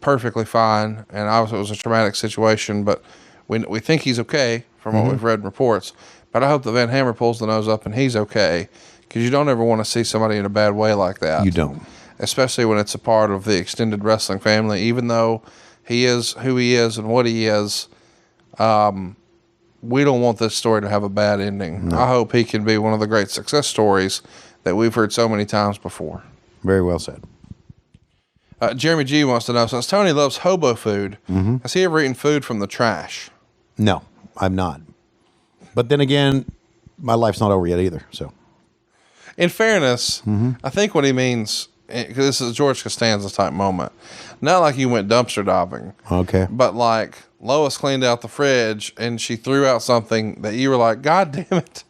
perfectly fine. And obviously it was a traumatic situation, but we think he's okay from what we've read in reports. But I hope that Van Hammer pulls the nose up and he's okay, because you don't ever want to see somebody in a bad way like that. You don't. Especially when it's a part of the extended wrestling family. Even though he is who he is and what he is, we don't want this story to have a bad ending. No. I hope he can be one of the great success stories that we've heard so many times before. Very well said. Jeremy G wants to know, since Tony loves hobo food, has he ever eaten food from the trash? No, I'm not. But then again, my life's not over yet either. So, in fairness, I think what he means, because this is a George Costanza type moment, not like you went dumpster diving. Okay. But like Lois cleaned out the fridge and she threw out something that you were like, God damn it,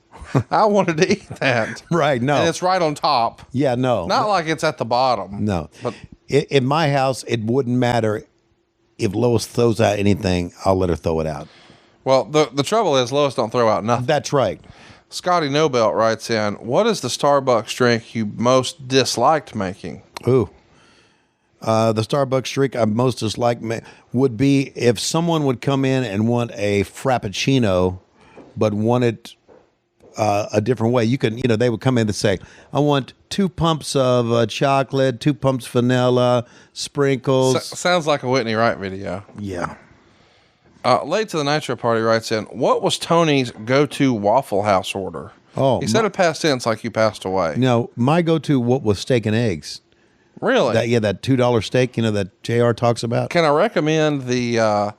I wanted to eat that. Right. No. And it's right on top. Yeah. No. Not like it's at the bottom. No. But in my house, it wouldn't matter if Lois throws out anything. I'll let her throw it out. Well, the trouble is Lois don't throw out nothing. That's right. Scotty Nobelt writes in, what is the Starbucks drink you most disliked making? Ooh. The Starbucks drink I most dislike would be if someone would come in and want a Frappuccino, but want it a different way. They would come in and say, I want 2 pumps of chocolate, 2 pumps vanilla, sprinkles. Sounds like a Whitney Wright video. Yeah. Late to the Nitro Party writes in, what was Tony's go-to Waffle House order? Oh, he said it past tense like you passed away. No, my go-to was steak and eggs. Really? That $2 steak, that JR talks about. Can I recommend the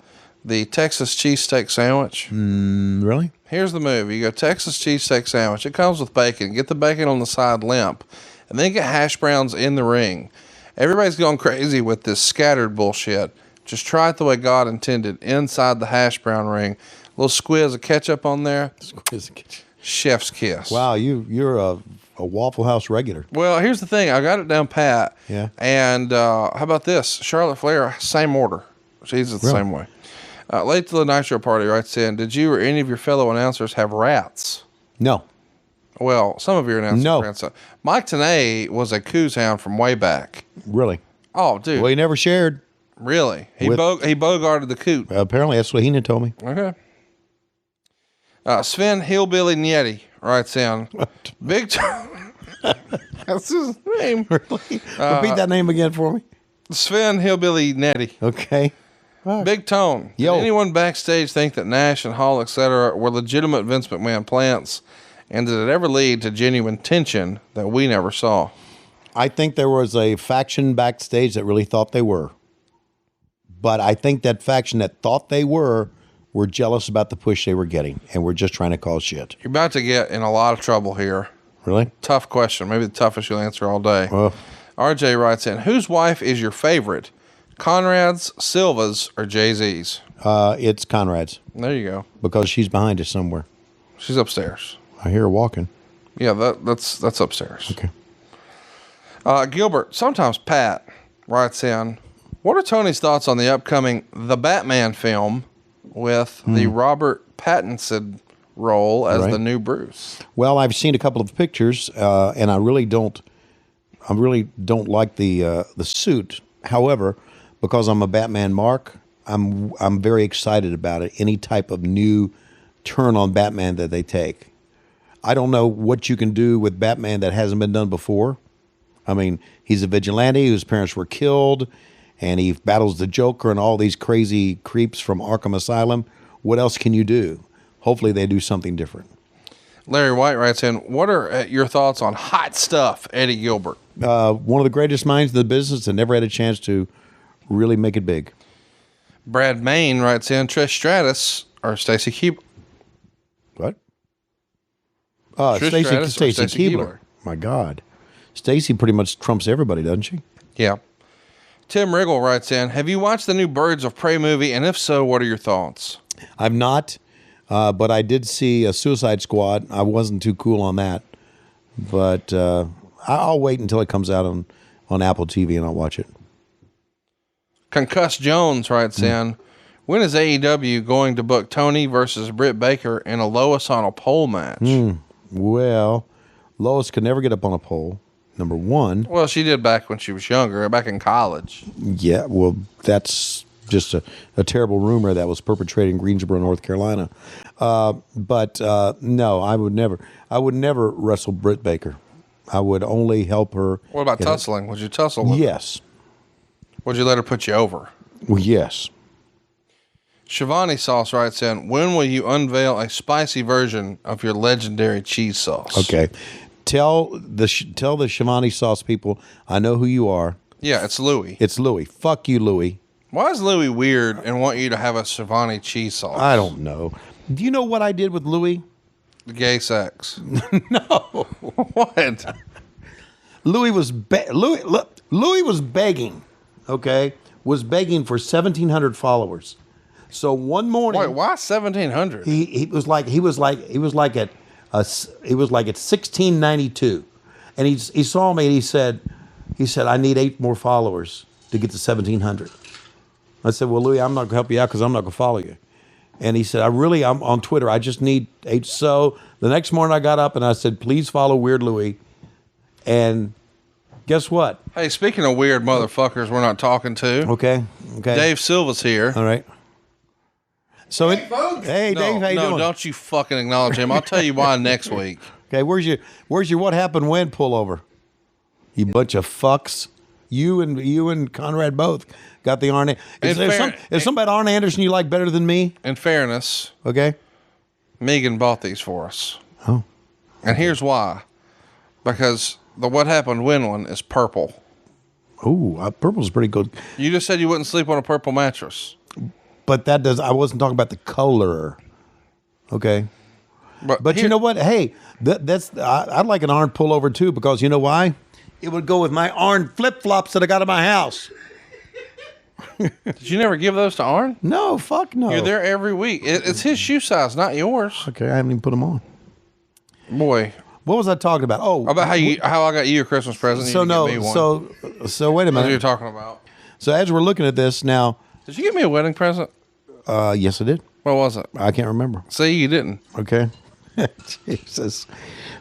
Texas cheesesteak sandwich? Really? Here's the move. You go Texas cheesesteak sandwich. It comes with bacon. Get the bacon on the side limp. And then get hash browns in the ring. Everybody's going crazy with this scattered bullshit. Just try it the way God intended. Inside the hash brown ring. A little squiz of ketchup on there. Chef's kiss. Wow, you're a Waffle House regular. Well, here's the thing. I got it down pat. Yeah. And how about this? Charlotte Flair, same order. She's the same way. Late to the Nitro Party writes in, did you or any of your fellow announcers have rats? No. Well, some of your announcers. No. Rats. Mike Tenay was a coos hound from way back. Really? Oh, dude. Well, he never shared. Really? He bogarted the coot. Apparently, that's what Heenan told me. Okay. Sven Hillbilly Nieti writes in, Big Tone. That's his name. Really? Repeat that name again for me. Sven Hillbilly Nieti. Okay. Right. Big Tone. Yo. Did anyone backstage think that Nash and Hall, etc., were legitimate Vince McMahon plants? And did it ever lead to genuine tension that we never saw? I think there was a faction backstage that really thought they were. But I think that faction that thought they were jealous about the push they were getting and were just trying to cause shit. You're about to get in a lot of trouble here. Really? Tough question. Maybe the toughest you'll answer all day. RJ writes in, whose wife is your favorite? Conrad's, Silva's, or Jay-Z's? It's Conrad's. There you go. Because she's behind us somewhere. She's upstairs. I hear her walking. Yeah, that's upstairs. Okay. Gilbert, sometimes Pat, writes in, what are Tony's thoughts on the upcoming The Batman film with the Robert Pattinson role as the new Bruce? Well, I've seen a couple of pictures, and I really don't like the suit. However, because I'm a Batman mark, I'm very excited about it. Any type of new turn on Batman that they take. I don't know what you can do with Batman that hasn't been done before. I mean, he's a vigilante whose parents were killed, and he battles the Joker and all these crazy creeps from Arkham Asylum. What else can you do? Hopefully they do something different. Larry White writes in, what are your thoughts on Hot Stuff, Eddie Gilbert? One of the greatest minds in the business that never had a chance to really make it big. Brad Main writes in, Trish Stratus or Stacy Keebler? What? Trish Stratus or Stacy Stacy Keebler. My God. Stacy pretty much trumps everybody, doesn't she? Yeah. Tim Riggle writes in, have you watched the new Birds of Prey movie? And if so, what are your thoughts? I've not, but I did see a Suicide Squad. I wasn't too cool on that. But I'll wait until it comes out on Apple TV and I'll watch it. Concussed Jones writes in, when is AEW going to book Tony versus Britt Baker in a Lois on a pole match? Well, Lois could never get up on a pole, number one. Well, she did back when she was younger, back in college. Yeah, well, that's just a terrible rumor that was perpetrated in Greensboro, North Carolina. But no, I would never wrestle Britt Baker. I would only help her. What about tussling? Would you tussle with her? Yes. Would you let her put you over? Well, yes. Schiavone Sauce writes in, when will you unveil a spicy version of your legendary cheese sauce? Okay. Tell the Schiavone Sauce people, I know who you are. Yeah, it's Louie. It's Louie. Fuck you, Louie. Why is Louie weird and want you to have a Schiavone cheese sauce? I don't know. Do you know what I did with Louie? Gay sex. No. What? Louie was begging, okay? Was begging for 1,700 followers. So one morning, Wait, why 1,700? he was like at 1692, and he saw me and he said I need 8 more followers to get to 1,700. I said, well, Louie, I'm not gonna help you out because I'm not gonna follow you. And he said, I'm on Twitter. I just need 8. So the next morning I got up and I said, please follow Weird Louie. And guess what? Hey, speaking of weird motherfuckers we're not talking to. Okay. Dave Silva's here. All right. So hey, Dave, how you doing? No, don't you fucking acknowledge him. I'll tell you why next week. Okay, where's your what happened when pullover? You bunch of fucks. You and Conrad both got the Arn. Is somebody Arn Anderson you like better than me? In fairness, okay, Megan bought these for us. Oh, and here's why: because the what happened when one is purple. Ooh, purple's pretty good. You just said you wouldn't sleep on a purple mattress. But I wasn't talking about the color. Okay. But you know what? Hey, I'd like an Arn pullover too, because you know why? It would go with my Arn flip-flops that I got in my house. Did you never give those to Arn? No, fuck no. You're there every week. It's his shoe size, not yours. Okay, I haven't even put them on. Boy. What was I talking about? Oh. About how I got you a Christmas present. So no, so wait a minute. What are you talking about? So as we're looking at this now. Did you get me a wedding present? Yes, I did. What was it? I can't remember. See, you didn't. Okay. Jesus.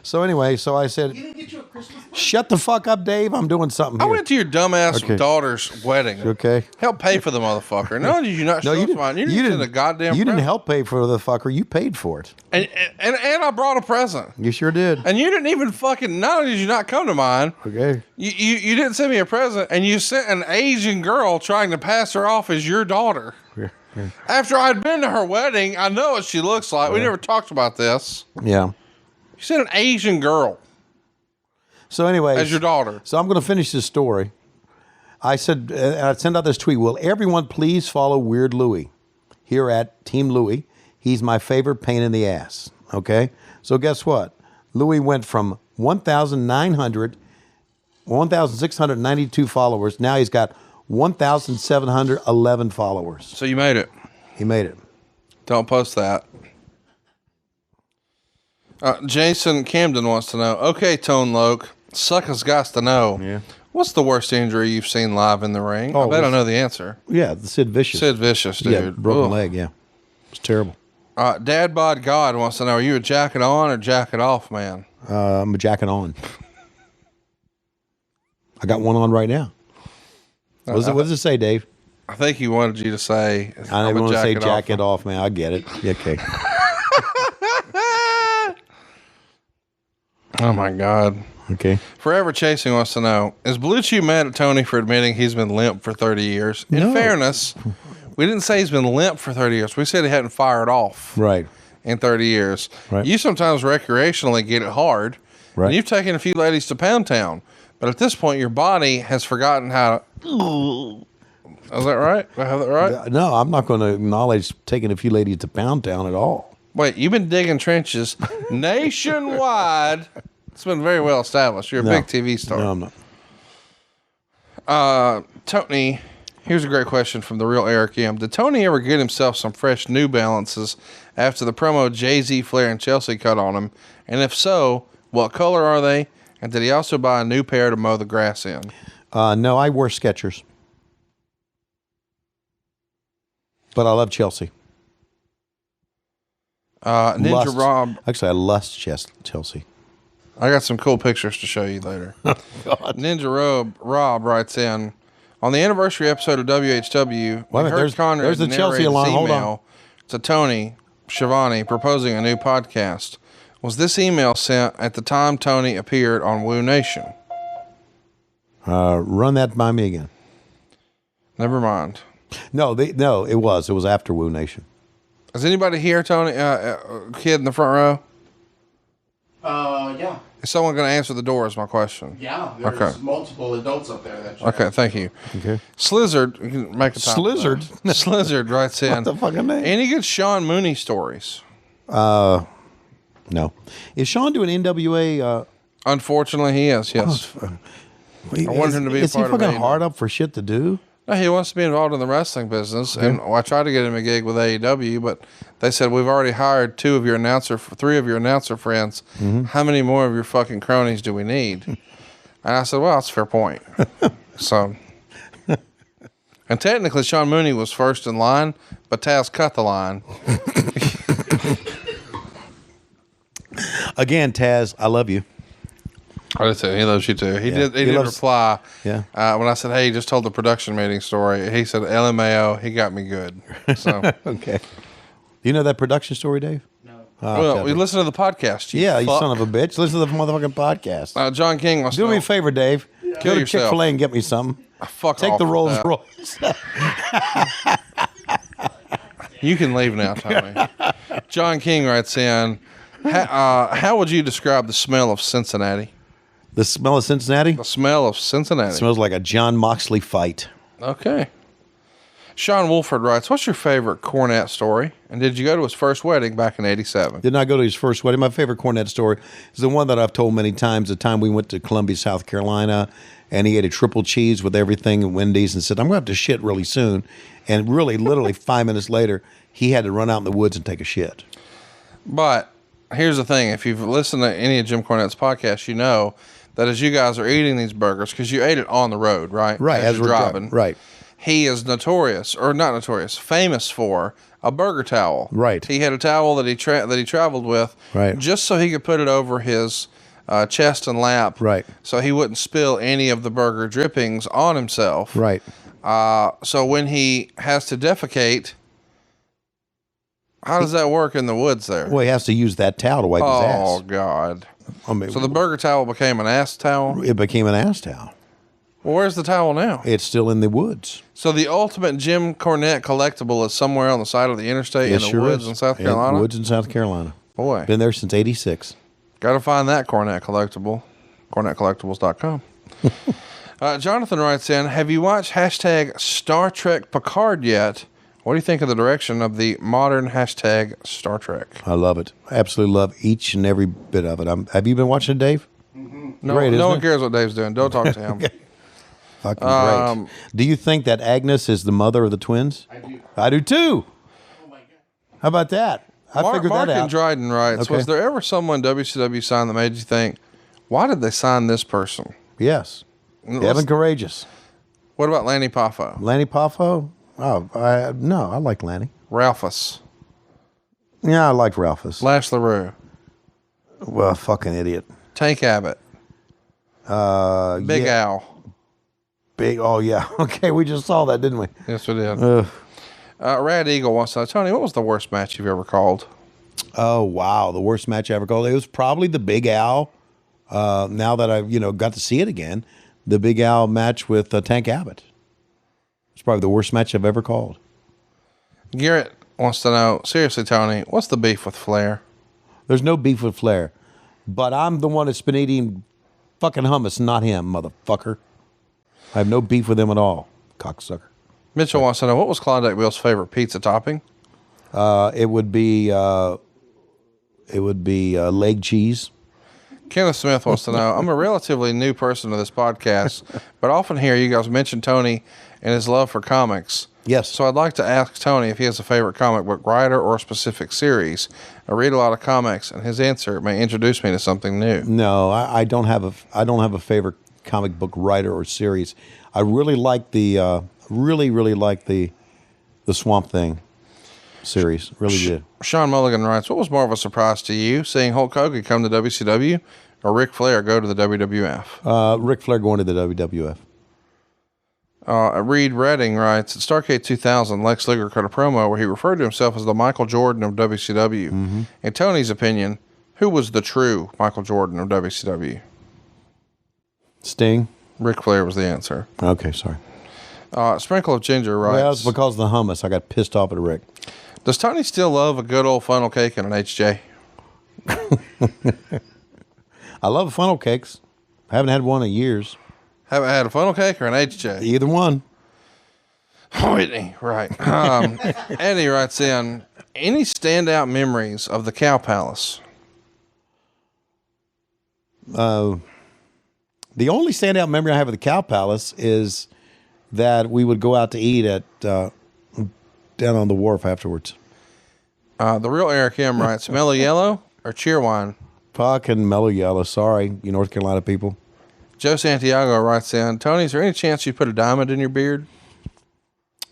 So anyway, so I said, you didn't get you a Christmas present? Shut the fuck up, Dave. I'm doing something here. I went to your dumbass daughter's wedding. Okay. Help pay for the motherfucker. No, did you not? No, you didn't. You didn't send a goddamn. You didn't help pay for the fucker. You paid for it. And I brought a present. You sure did. And you didn't even fucking. Not only did you not come to mine. Okay. You didn't send me a present, and you sent an Asian girl trying to pass her off as your daughter. Yeah. After I'd been to her wedding, I know what she looks like. We never talked about this. Yeah. You said an Asian girl So anyway, as your daughter. So I'm going to finish this story. I said, and I sent out this tweet. Will everyone please follow Weird Louie here at Team Louie? He's my favorite pain in the ass. Okay. So guess what? Louie went from 1,692 followers. Now he's got 1,711 followers. So you made it. He made it. Don't post that. Jason Camden wants to know. Okay, Tone Loke. Suckers got to know. Yeah. What's the worst injury you've seen live in the ring? I bet I know the answer. Yeah, the Sid Vicious. Sid Vicious, dude. Yeah, broken Ugh. leg. Yeah, it's terrible. Dad Bod God wants to know: are you a jacket on or jacket off man? I'm a jacket on. I got one on right now. What does it say, Dave? I think he wanted you to say. I didn't want to say jacket off, man. I get it. Yeah, okay. Oh my God. Okay. Forever Chasing wants to know: is Blue Chew mad at Tony for admitting he's been limp for 30 years? In No. fairness, we didn't say he's been limp for 30 years. We said he hadn't fired off Right. in 30 years. Right. You sometimes recreationally get it hard. Right. And you've taken a few ladies to Pound Town. But at this point, your body has forgotten how to... Is that right? Do I have that right? No, I'm not going to acknowledge taking a few ladies to Pound Town at all. Wait, you've been digging trenches nationwide. It's been very well established. You're a big TV star. No, I'm not. Tony, here's a great question from the real Eric M. Did Tony ever get himself some fresh New Balances after the promo Jay-Z, Flair, and Chelsea cut on him? And if so, what color are they? And did he also buy a new pair to mow the grass in? No, I wear Skechers. But I love Chelsea. Ninja Lust. Rob. Actually, I lust Chelsea. I got some cool pictures to show you later. Ninja Rob writes in, on the anniversary episode of WHW, we heard Conrad there's the Chelsea narrate his line. Hold on. email to Tony Schiavone proposing a new podcast. Was this email sent at the time Tony appeared on Woo Nation? Run that by me again. Never mind. No, it was. It was after Woo Nation. Is anybody here, Tony? Kid in the front row? Yeah. Is someone going to answer the door is my question. Yeah, there's multiple adults up there that Okay, thank you. Okay. Slizzard, you can make a time. Slizzard? Slizzard writes in. What the fucking name? Any good Sean Mooney stories? No. Is Sean doing NWA? Unfortunately, he is, yes. I want him to be a Is he part of fucking AEW. hard up for shit to do? No, he wants to be involved in the wrestling business, and I tried to get him a gig with AEW, but they said, we've already hired three of your announcer friends. Mm-hmm. How many more of your fucking cronies do we need? And I said, well, that's a fair point. So, and technically, Sean Mooney was first in line, but Taz cut the line. Again, Taz, I love you. I did too. He loves you too. He Yeah. did reply. Yeah. When I said, hey, he just told the production meeting story, he said, LMAO, he got me good. So, Okay. Do you know that production story, Dave? No. well, we listen to the podcast. Yeah, you fuck. son of a bitch. Listen to the motherfucking podcast. John King wants to Do me know- a favor, Dave. Kill Go to yourself. Chick-fil-A and get me something. Fuck Take off the with Rolls that. Royce. You can leave now, Tony. John King writes in, how would you describe the smell of Cincinnati? The smell of Cincinnati? The smell of Cincinnati. Smells like a John Moxley fight. Okay. Sean Wolford writes, what's your favorite Cornett story? And did you go to his first wedding back in 87? Did not go to his first wedding. My favorite Cornett story is the one that I've told many times. The time we went to Columbia, South Carolina, and he ate a triple cheese with everything at Wendy's and said, I'm going to have to shit really soon. And really, literally 5 minutes later, he had to run out in the woods and take a shit. But here's the thing. If you've listened to any of Jim Cornette's podcasts, you know that as you guys are eating these burgers, because you ate it on the road, right? Right, As you're we're driving. Right. He is famous for a burger towel. Right. He had a towel that he traveled with, Right. just so he could put it over his chest and lap, Right. so he wouldn't spill any of the burger drippings on himself. Right. So when he has to defecate, how does that work in the woods there? Well, he has to use that towel to wipe his Oh, ass. God. I mean, So the burger towel became an ass towel? it became an ass towel. Well, where's the towel now? It's still in the woods. So the ultimate Jim Cornette collectible is somewhere on the side of the interstate It in the sure woods is. in South Carolina? Woods in South Carolina. Boy. Been there since 86. Got to find that Cornett collectible. CornettCollectibles.com. Jonathan writes in, have you watched hashtag Star Trek Picard yet? What do you think of the direction of the modern hashtag Star Trek? I love it. I absolutely love each and every bit of it. Have you been watching it, Dave? No, Great, no one isn't it? cares what Dave's doing. Don't talk to him. Okay. Fucking great. Do you think that Agnes is the mother of the twins? I do. I do too. Oh my God. How about that? I figured Mark that and out. Dryden writes, Okay. was there ever someone WCW signed that made you think, why did they sign this person? Yes. Evan Courageous. What about Lanny Poffo? Lanny Poffo? Oh, no, I like Lanny. Ralphus. Yeah, I like Ralphus. Lash LaRue. Well, fucking idiot. Tank Abbott. Big yeah. Al. Big, oh yeah. Okay, we just saw that, didn't we? Yes, we did. Ugh. Rad Eagle wants to know, Tony, what was the worst match you've ever called? Oh, wow. The worst match I ever called. It was probably the Big Al. Now that I've, got to see it again, the Big Al match with Tank Abbott. It's probably the worst match I've ever called. Garrett wants to know, seriously, Tony, what's the beef with Flair? There's no beef with Flair, but I'm the one that's been eating fucking hummus, not him, motherfucker. I have no beef with him at all, cocksucker. Mitchell wants to know, what was Klondike Bill's favorite pizza topping? It would be leg cheese. Kenneth Smith wants to know, I'm a relatively new person to this podcast, but often hear you guys mention Tony and his love for comics. Yes. So I'd like to ask Tony if he has a favorite comic book writer or a specific series. I read a lot of comics, and his answer may introduce me to something new. No, I don't have a favorite comic book writer or series. I really like the really like the Swamp Thing series. Really did. Sean Mulligan writes, what was more of a surprise to you, seeing Hulk Hogan come to WCW or Ric Flair go to the WWF? Ric Flair going to the WWF. Reed Redding writes, at Starrcade 2000, Lex Luger cut a promo where he referred to himself as the Michael Jordan of WCW. Mm-hmm. In Tony's opinion, who was the true Michael Jordan of WCW? Sting. Ric Flair was the answer. Okay, sorry. Sprinkle of Ginger writes, Well, it's because of the hummus. I got pissed off at Rick. does Tony still love a good old funnel cake and an HJ? I love funnel cakes. I haven't had one in years. Haven't had a funnel cake or an HJ? Either one. Whitney, right. Eddie writes in, any standout memories of the Cow Palace? The only standout memory I have of the Cow Palace is that we would go out to eat at down on the wharf afterwards. The real Eric M writes, Mellow Yellow or Cheerwine? Fucking Mellow Yellow. Sorry, you North Carolina people. Joe Santiago writes in, Tony, is there any chance you put a diamond in your beard?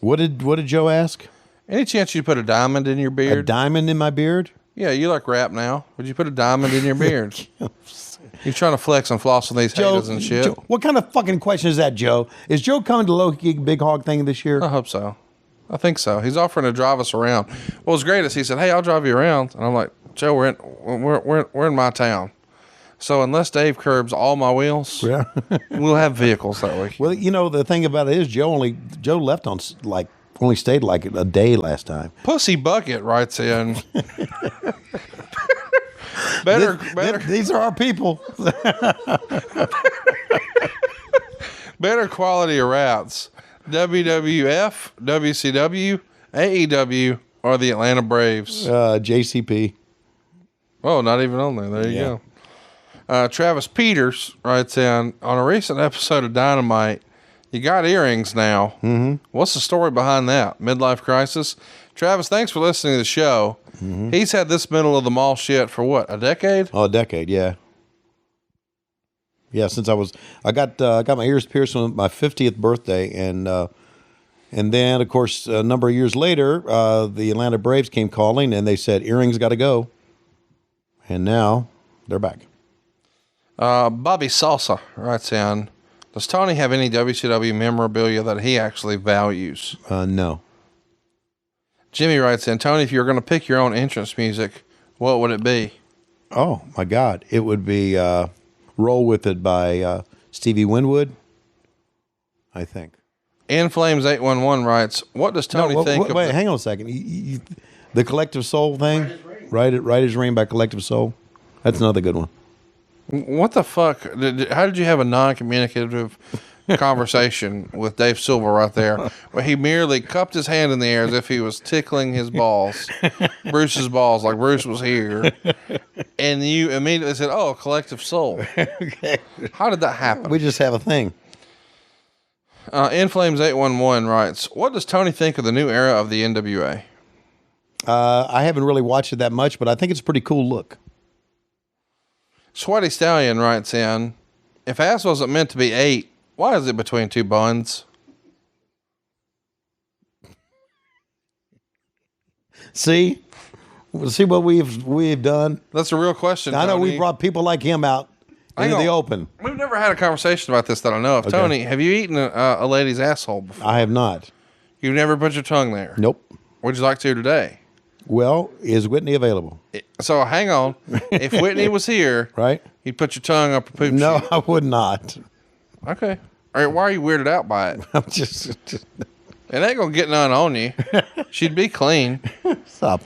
What did Joe ask? Any chance you put a diamond in your A beard? diamond in my beard? Yeah, you like rap now. Would you put a diamond in your beard? You're trying to flex and floss on these haters and shit. Joe, what kind of fucking question is that, Joe? Is Joe coming to Low Geek Big Hog thing this year? I hope so. I think so. He's offering to drive us around. What was great is he said, hey, I'll drive you around. And I'm like, Joe, we're in my town. So unless Dave curbs all my wheels, Yeah. we'll have vehicles that week. Well, the thing about it is Joe left on only stayed like a day last time. Pussy Bucket writes in. better. These are our people. Better quality of routes. WWF, WCW, AEW, or the Atlanta Braves. JCP. Oh, not even on there. There you go. Travis Peters writes in, on a recent episode of Dynamite, you got earrings now. Mm-hmm. What's the story behind that? Midlife crisis? Travis, thanks for listening to the show. Mm-hmm. He's had this middle of the mall shit for what, a decade? Oh, a decade, yeah. Yeah, since I got my ears pierced on my 50th birthday, and then, of course, a number of years later, the Atlanta Braves came calling, and they said, earrings got to go. And now, they're back. Bobby Salsa writes in, does Tony have any WCW memorabilia that he actually values? No. Jimmy writes in, Tony, if you were going to pick your own entrance music, what would it be? Oh, my God. It would be Roll With It by Stevie Winwood, I think. In Flames 811 writes, what does Tony think of... Wait, hang on a second. The Collective Soul thing? Right as Rain by Collective Soul. That's another good one. What the fuck? How did you have a non-communicative conversation with Dave Silva right there, where he merely cupped his hand in the air as if he was tickling his balls, Bruce's balls, like Bruce was here, and you immediately said, "Oh, collective soul." Okay. How did that happen? We just have a thing. Inflames811 writes, "What does Tony think of the new era of the NWA?" I haven't really watched it that much, but I think it's a pretty cool look. Sweaty Stallion writes in, "If ass wasn't meant to be ate, why is it between two buns?" See what we've done. That's a real question. I know Tony. we brought people like him out into the open. We've never had a conversation about this that I know of. Okay. Tony, have you eaten a lady's asshole before? I have not. You've never put your tongue there? Nope. Would you like to today? Well, is Whitney available? So hang on. If Whitney was here, Right? you'd put your tongue up her poop No, chute. I would not. Okay. All right, why are you weirded out by it? I'm just It ain't going to get none on you. She'd be clean. stop.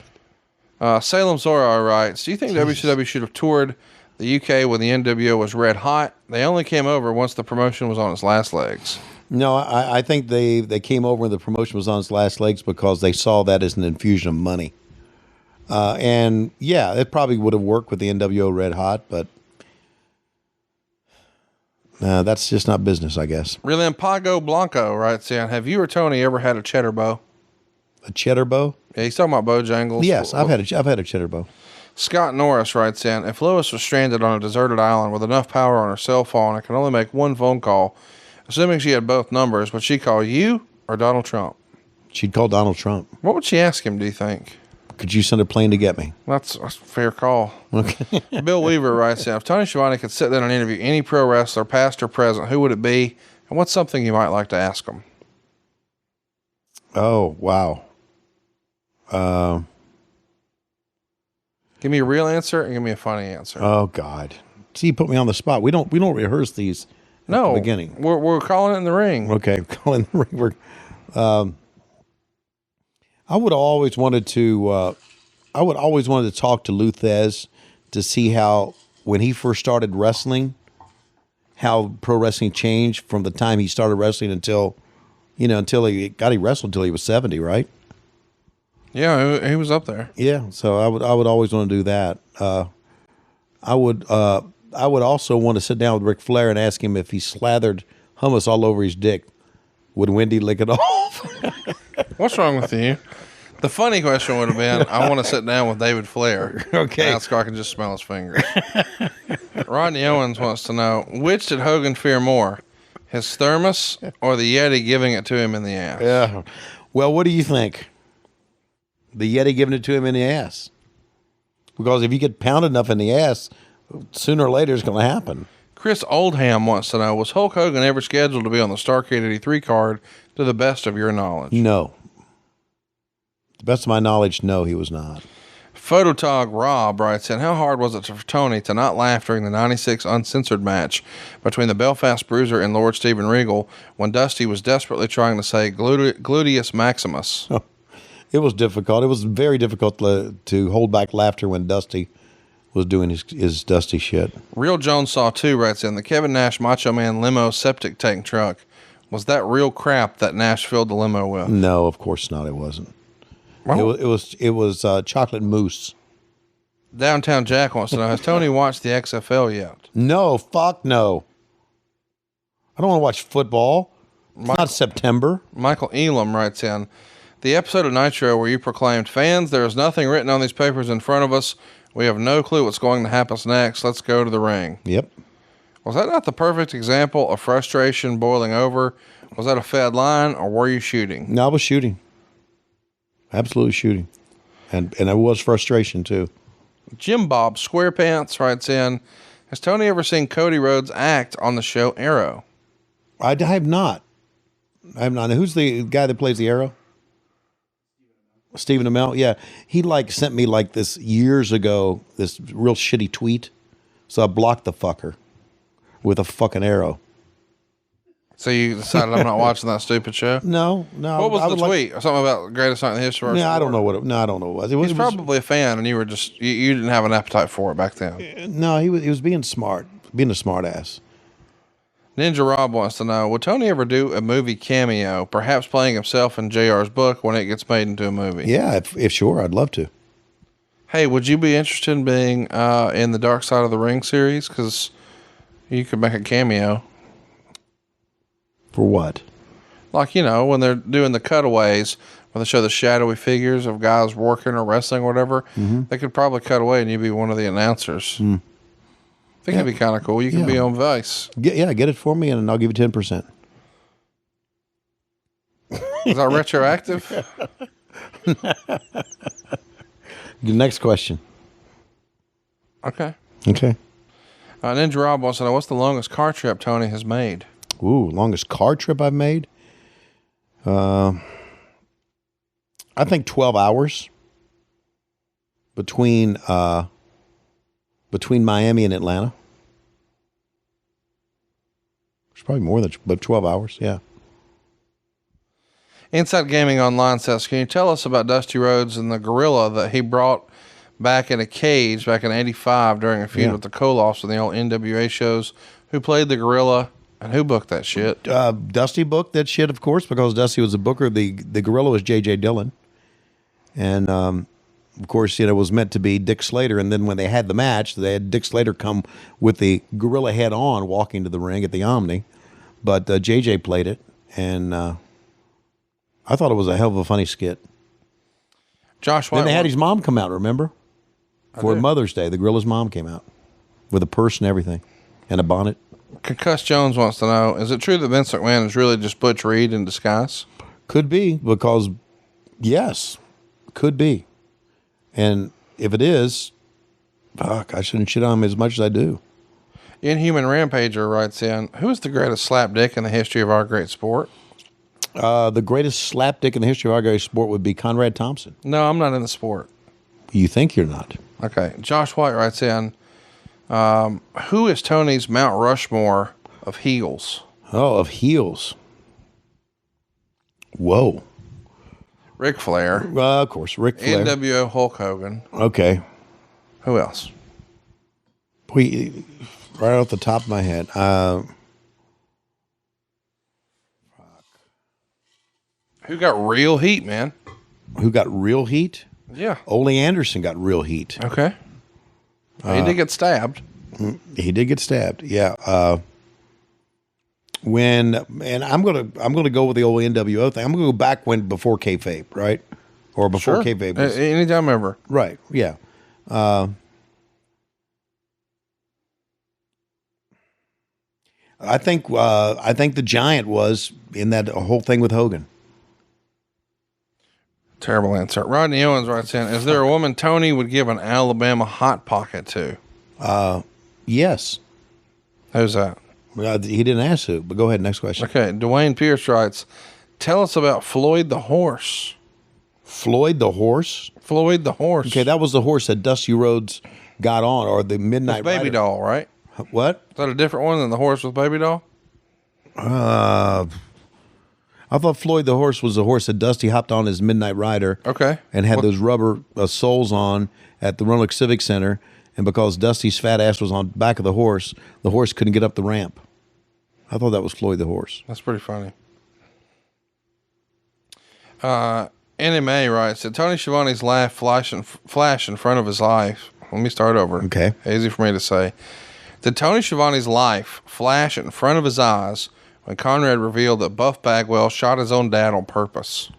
Salem Zora writes, "Do you think WCW should have toured the UK when the NWO was red hot? They only came over once the promotion was on its last legs." No, I think they came over when the promotion was on its last legs because they saw that as an infusion of money. And yeah, it probably would have worked with the NWO red hot, but that's just not business, I guess. Relampago Blanco writes in, "Have you or Tony ever had a cheddar bow?" A cheddar bow? Yeah, he's talking about Bojangles. Yes, I've had a cheddar bow. Scott Norris writes in, "If Lois was stranded on a deserted island with enough power on her cell phone and could only make one phone call, assuming she had both numbers, would she call you or Donald Trump?" She'd call Donald Trump. What would she ask him, do you think? Could you send a plane to get me? That's a fair call. Okay. Bill Weaver writes in, "If Tony Schiavone could sit down and interview any pro wrestler, past or present, who would it be? And what's something you might like to ask him?" Oh, wow. Give me a real answer and give me a funny answer. Oh God. See, you put me on the spot. We don't rehearse these at the beginning. We're calling it in the ring. Okay, calling the ring. I would always wanted to. I would always wanted to talk to Lou Thez to see how, when he first started wrestling, how pro wrestling changed from the time he started wrestling until he wrestled until he was 70, right? Yeah, he was up there. Yeah. So I would always want to do that. I would also want to sit down with Ric Flair and ask him if he slathered hummus all over his dick, would Wendy lick it off? What's wrong with you? The funny question would have been, I want to sit down with David Flair. Okay. That's so I can just smell his fingers. Rodney Owens wants to know, which did Hogan fear more, his thermos or the Yeti giving it to him in the ass? Yeah. Well, what do you think? The Yeti giving it to him in the ass. Because if you get pounded enough in the ass, sooner or later it's going to happen. Chris Oldham wants to know, was Hulk Hogan ever scheduled to be on the Starrcade 83 card to the best of your knowledge? No. To the best of my knowledge, no, he was not. Phototog Rob writes in, how hard was it for Tony to not laugh during the 96 uncensored match between the Belfast Bruiser and Lord Steven Regal when Dusty was desperately trying to say gluteus maximus? It was difficult. It was very difficult to hold back laughter when Dusty was doing his Dusty shit. Real Jones Saw 2 writes in, the Kevin Nash Macho Man limo septic tank truck, was that real crap that Nash filled the limo with? No, of course not. It wasn't. Well, It was chocolate mousse. Downtown Jack wants to know, has Tony watched the XFL yet? No, fuck no. I don't want to watch football. It's not September. Michael Elam writes in, the episode of Nitro where you proclaimed, fans, there is nothing written on these papers in front of us. We have no clue what's going to happen next. Let's go to the ring. Yep. Was that not the perfect example of frustration boiling over? Was that a fed line, or were you shooting? No, I was shooting. Absolutely shooting. And it was frustration, too. Jim Bob Squarepants writes in, has Tony ever seen Cody Rhodes act on the show Arrow? I have not. Who's the guy that plays the Arrow? Stephen Amell, yeah. He sent me this years ago, this real shitty tweet. So I blocked the fucker with a fucking arrow. So you decided I'm not watching that stupid show? No. What was the tweet? Something about greatest night in the history of Yeah, I sport? don't know what I don't know what it was. He's probably a fan, and you were just you didn't have an appetite for it back then. No, he was being smart. being a smart ass. Ninja Rob wants to know, will Tony ever do a movie cameo, perhaps playing himself in JR's book when it gets made into a movie? Yeah, if sure, I'd love to. Hey, would you be interested in being in the Dark Side of the Ring series? Because you could make a cameo. For what? Like, when they're doing the cutaways, where they show the shadowy figures of guys working or wrestling or whatever, they could probably cut away and you'd be one of the announcers. I think it'd be kind of cool. You could be on Vice. Get it for me and I'll give you 10%. Is that retroactive? The next question. Okay. Okay. Ninja Rob wants to know, what's the longest car trip Tony has made? Ooh, longest car trip I've made? I think 12 hours between Miami and Atlanta. It's probably more than, but 12 hours, yeah. Inside Gaming Online says, can you tell us about Dusty Rhodes and the gorilla that he brought back in a cage back in '85 during a feud with the Koloffs in the old NWA shows? Who played the gorilla and who booked that shit? Dusty booked that shit, of course, because Dusty was a booker. The gorilla was J.J. Dillon. And, of course, it was meant to be Dick Slater. And then when they had the match, they had Dick Slater come with the gorilla head on, walking to the ring at the Omni. But J.J. played it. And I thought it was a hell of a funny skit. Josh White. Then they had his mom come out, remember? For Mother's Day. The gorilla's mom came out with a purse and everything and a bonnet. Concussed Jones wants to know, is it true that Vince McMahon is really just Butch Reed in disguise? Could be, because, yes, could be. And if it is, fuck, I shouldn't shit on him as much as I do. Inhuman Rampager writes in, who is the greatest slap dick in the history of our great sport? The greatest slapdick in the history of our great sport would be Conrad Thompson. No, I'm not in the sport. You think you're not? Okay. Josh White writes in, who is Tony's Mount Rushmore of heels? Oh, of heels. Whoa. Ric Flair. Of course, Ric Flair. NWO Hulk Hogan. Okay. Who else? Right off the top of my head. Who got real heat, man? Who got real heat? Yeah. Ole Anderson got real heat. Okay. He did get stabbed. He did get stabbed. Yeah. And I'm gonna go with the old NWO thing. I'm gonna go back before kayfabe, right? Or before kayfabe. Anytime ever. Right. Yeah. I think the Giant was in that whole thing with Hogan. Terrible answer. Rodney Owens writes in, is there a woman Tony would give an Alabama hot pocket to? Yes. Who's that? He didn't ask who, but go ahead. Next question. Okay. Dwayne Pierce writes, tell us about Floyd the Horse. Floyd the Horse? Floyd the Horse. Okay, that was the horse that Dusty Rhodes got on, or the Midnight Baby Rider. Doll, right? What? Is that a different one than the horse with Baby Doll? I thought Floyd the Horse was the horse that Dusty hopped on his Midnight Rider. Okay. And had those rubber soles on at the Roanoke Civic Center. And because Dusty's fat ass was on the back of the horse couldn't get up the ramp. I thought that was Floyd the Horse. That's pretty funny. NMA writes that Tony Schiavone's laugh flash in front of his life. Let me start over. Okay. Easy for me to say. Did Tony Schiavone's life flash in front of his eyes when Conrad revealed that Buff Bagwell shot his own dad on purpose?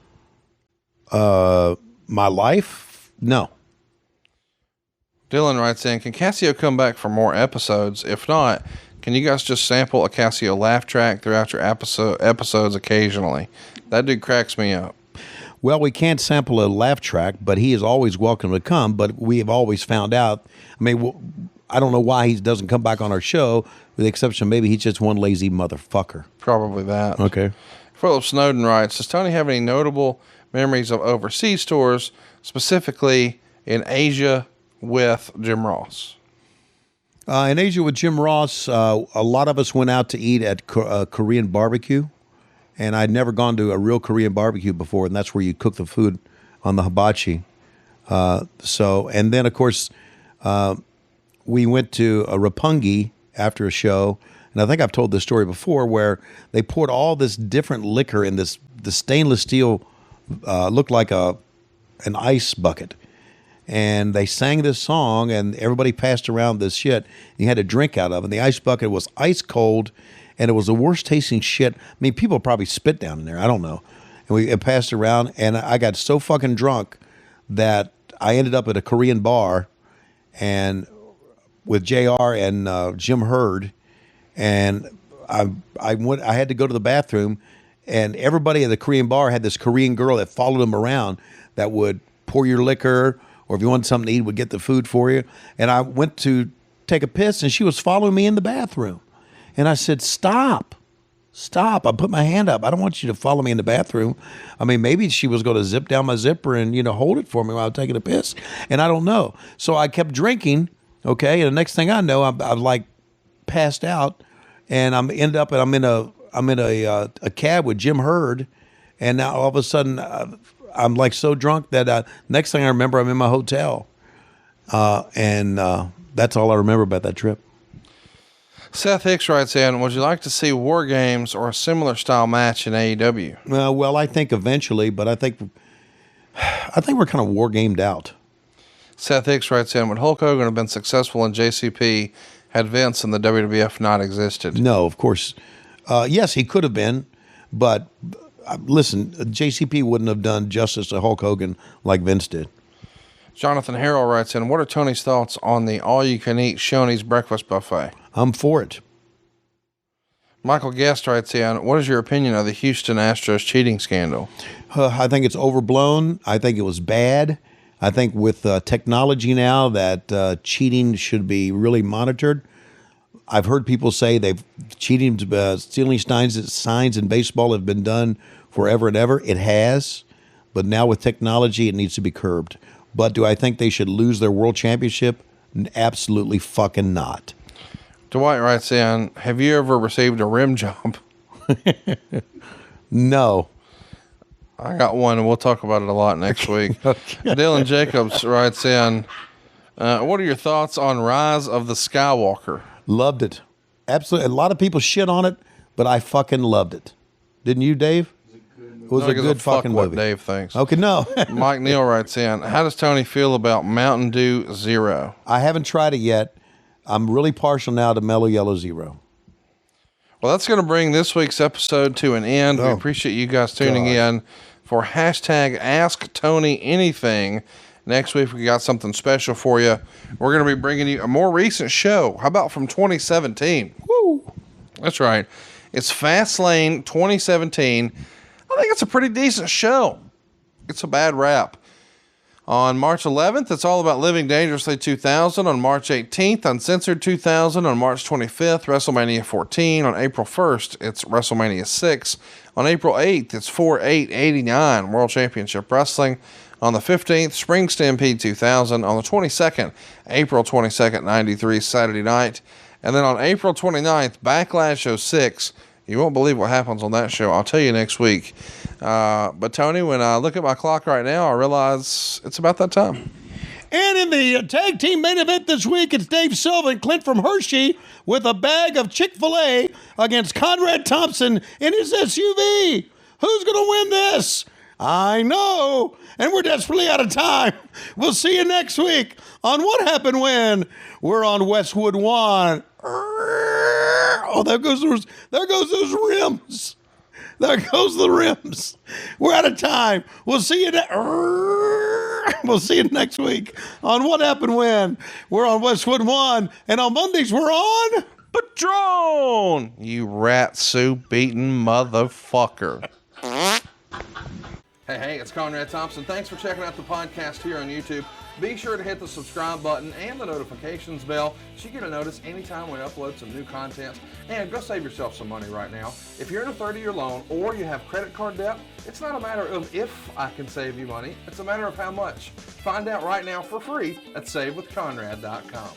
My life? No. Dylan writes in, can Cassio come back for more episodes? If not, can you guys just sample a Cassio laugh track throughout your episodes occasionally? That dude cracks me up. Well, we can't sample a laugh track, but he is always welcome to come. But we have always found out, I don't know why he doesn't come back on our show, with the exception maybe he's just one lazy motherfucker. Probably that. Okay. Philip Snowden writes, does Tony have any notable memories of overseas tours, specifically in Asia with Jim Ross? In Asia with Jim Ross, a lot of us went out to eat at Korean barbecue. And I'd never gone to a real Korean barbecue before, and that's where you cook the food on the hibachi. And then, of course, we went to a Roppongi after a show. And I think I've told this story before, where they poured all this different liquor in the stainless steel, looked like an ice bucket. And they sang this song, and everybody passed around this shit. You had to drink out of it. And the ice bucket was ice cold, and it was the worst tasting shit. I mean, people probably spit down in there. I don't know. And it passed around, and I got so fucking drunk that I ended up at a Korean bar, and with JR and Jim Hurd. And I had to go to the bathroom, and everybody at the Korean bar had this Korean girl that followed them around that would pour your liquor, or if you wanted something to eat, would get the food for you. And I went to take a piss, and she was following me in the bathroom. And I said, stop. I put my hand up. I don't want you to follow me in the bathroom. I mean, maybe she was going to zip down my zipper and, hold it for me while I was taking a piss. And I don't know. So I kept drinking, okay? And the next thing I know, I'm like passed out. And I'm in a cab with Jim Hurd, and now all of a sudden I'm like so drunk that next thing I remember, I'm in my hotel, and that's all I remember about that trip. Seth Hicks writes in, would you like to see War Games or a similar style match in AEW? Well, I think eventually, but I think we're kind of war gamed out. Seth Hicks writes in, would Hulk Hogan have been successful in JCP had Vince and the WWF not existed? No, of course. Yes, he could have been, but listen, JCP wouldn't have done justice to Hulk Hogan like Vince did. Jonathan Harrell writes in, what are Tony's thoughts on the all-you-can-eat Shoney's breakfast buffet? I'm for it. Michael Guest writes in, what is your opinion of the Houston Astros cheating scandal? I think it's overblown. I think it was bad. I think with technology now that cheating should be really monitored. I've heard people say stealing signs in baseball have been done forever and ever. It has, but now with technology, it needs to be curbed. But do I think they should lose their world championship? Absolutely fucking not. Dwight writes in, have you ever received a rim job? No. I got one, and we'll talk about it a lot next week. Okay. Dylan Jacobs writes in, what are your thoughts on Rise of the Skywalker? Loved it. Absolutely. A lot of people shit on it, but I fucking loved it. Didn't you, Dave? It was a good fucking movie. What Dave thinks. Okay, no. Mike Neal writes in, how does Tony feel about Mountain Dew Zero? I haven't tried it yet. I'm really partial now to Mellow Yellow Zero. Well, that's going to bring this week's episode to an end. We appreciate you guys tuning in for hashtag Ask Tony Anything. Next week, we got something special for you. We're going to be bringing you a more recent show. How about from 2017? Woo! That's right. It's Fastlane 2017. I think it's a pretty decent show. It's a bad rap. On March 11th, it's all about Living Dangerously 2000. On March 18th, Uncensored 2000. On March 25th, WrestleMania 14. On April 1st, it's WrestleMania 6. On April 8th, it's 4/8/89 World Championship Wrestling. On the 15th, Spring Stampede 2000. On the 22nd, April 22nd, 93, Saturday night. And then on April 29th, Backlash 06. You won't believe what happens on that show. I'll tell you next week. But Tony, when I look at my clock right now, I realize it's about that time. And in the tag team main event this week, it's Dave Silva and Clint from Hershey with a bag of Chick-fil-A against Conrad Thompson in his SUV. Who's going to win this? I know. And we're desperately out of time. We'll see you next week on What Happened When. We're on Westwood 1. Oh, there goes those rims. There goes the rims. We're out of time. We'll see you next week on What Happened When. We're on Westwood 1, and on Mondays we're on Patron. You rat soup eating motherfucker. Hey, it's Conrad Thompson. Thanks for checking out the podcast here on YouTube. Be sure to hit the subscribe button and the notifications bell so you get a notice anytime we upload some new content. And go save yourself some money right now. If you're in a 30-year loan or you have credit card debt, it's not a matter of if I can save you money. It's a matter of how much. Find out right now for free at SaveWithConrad.com.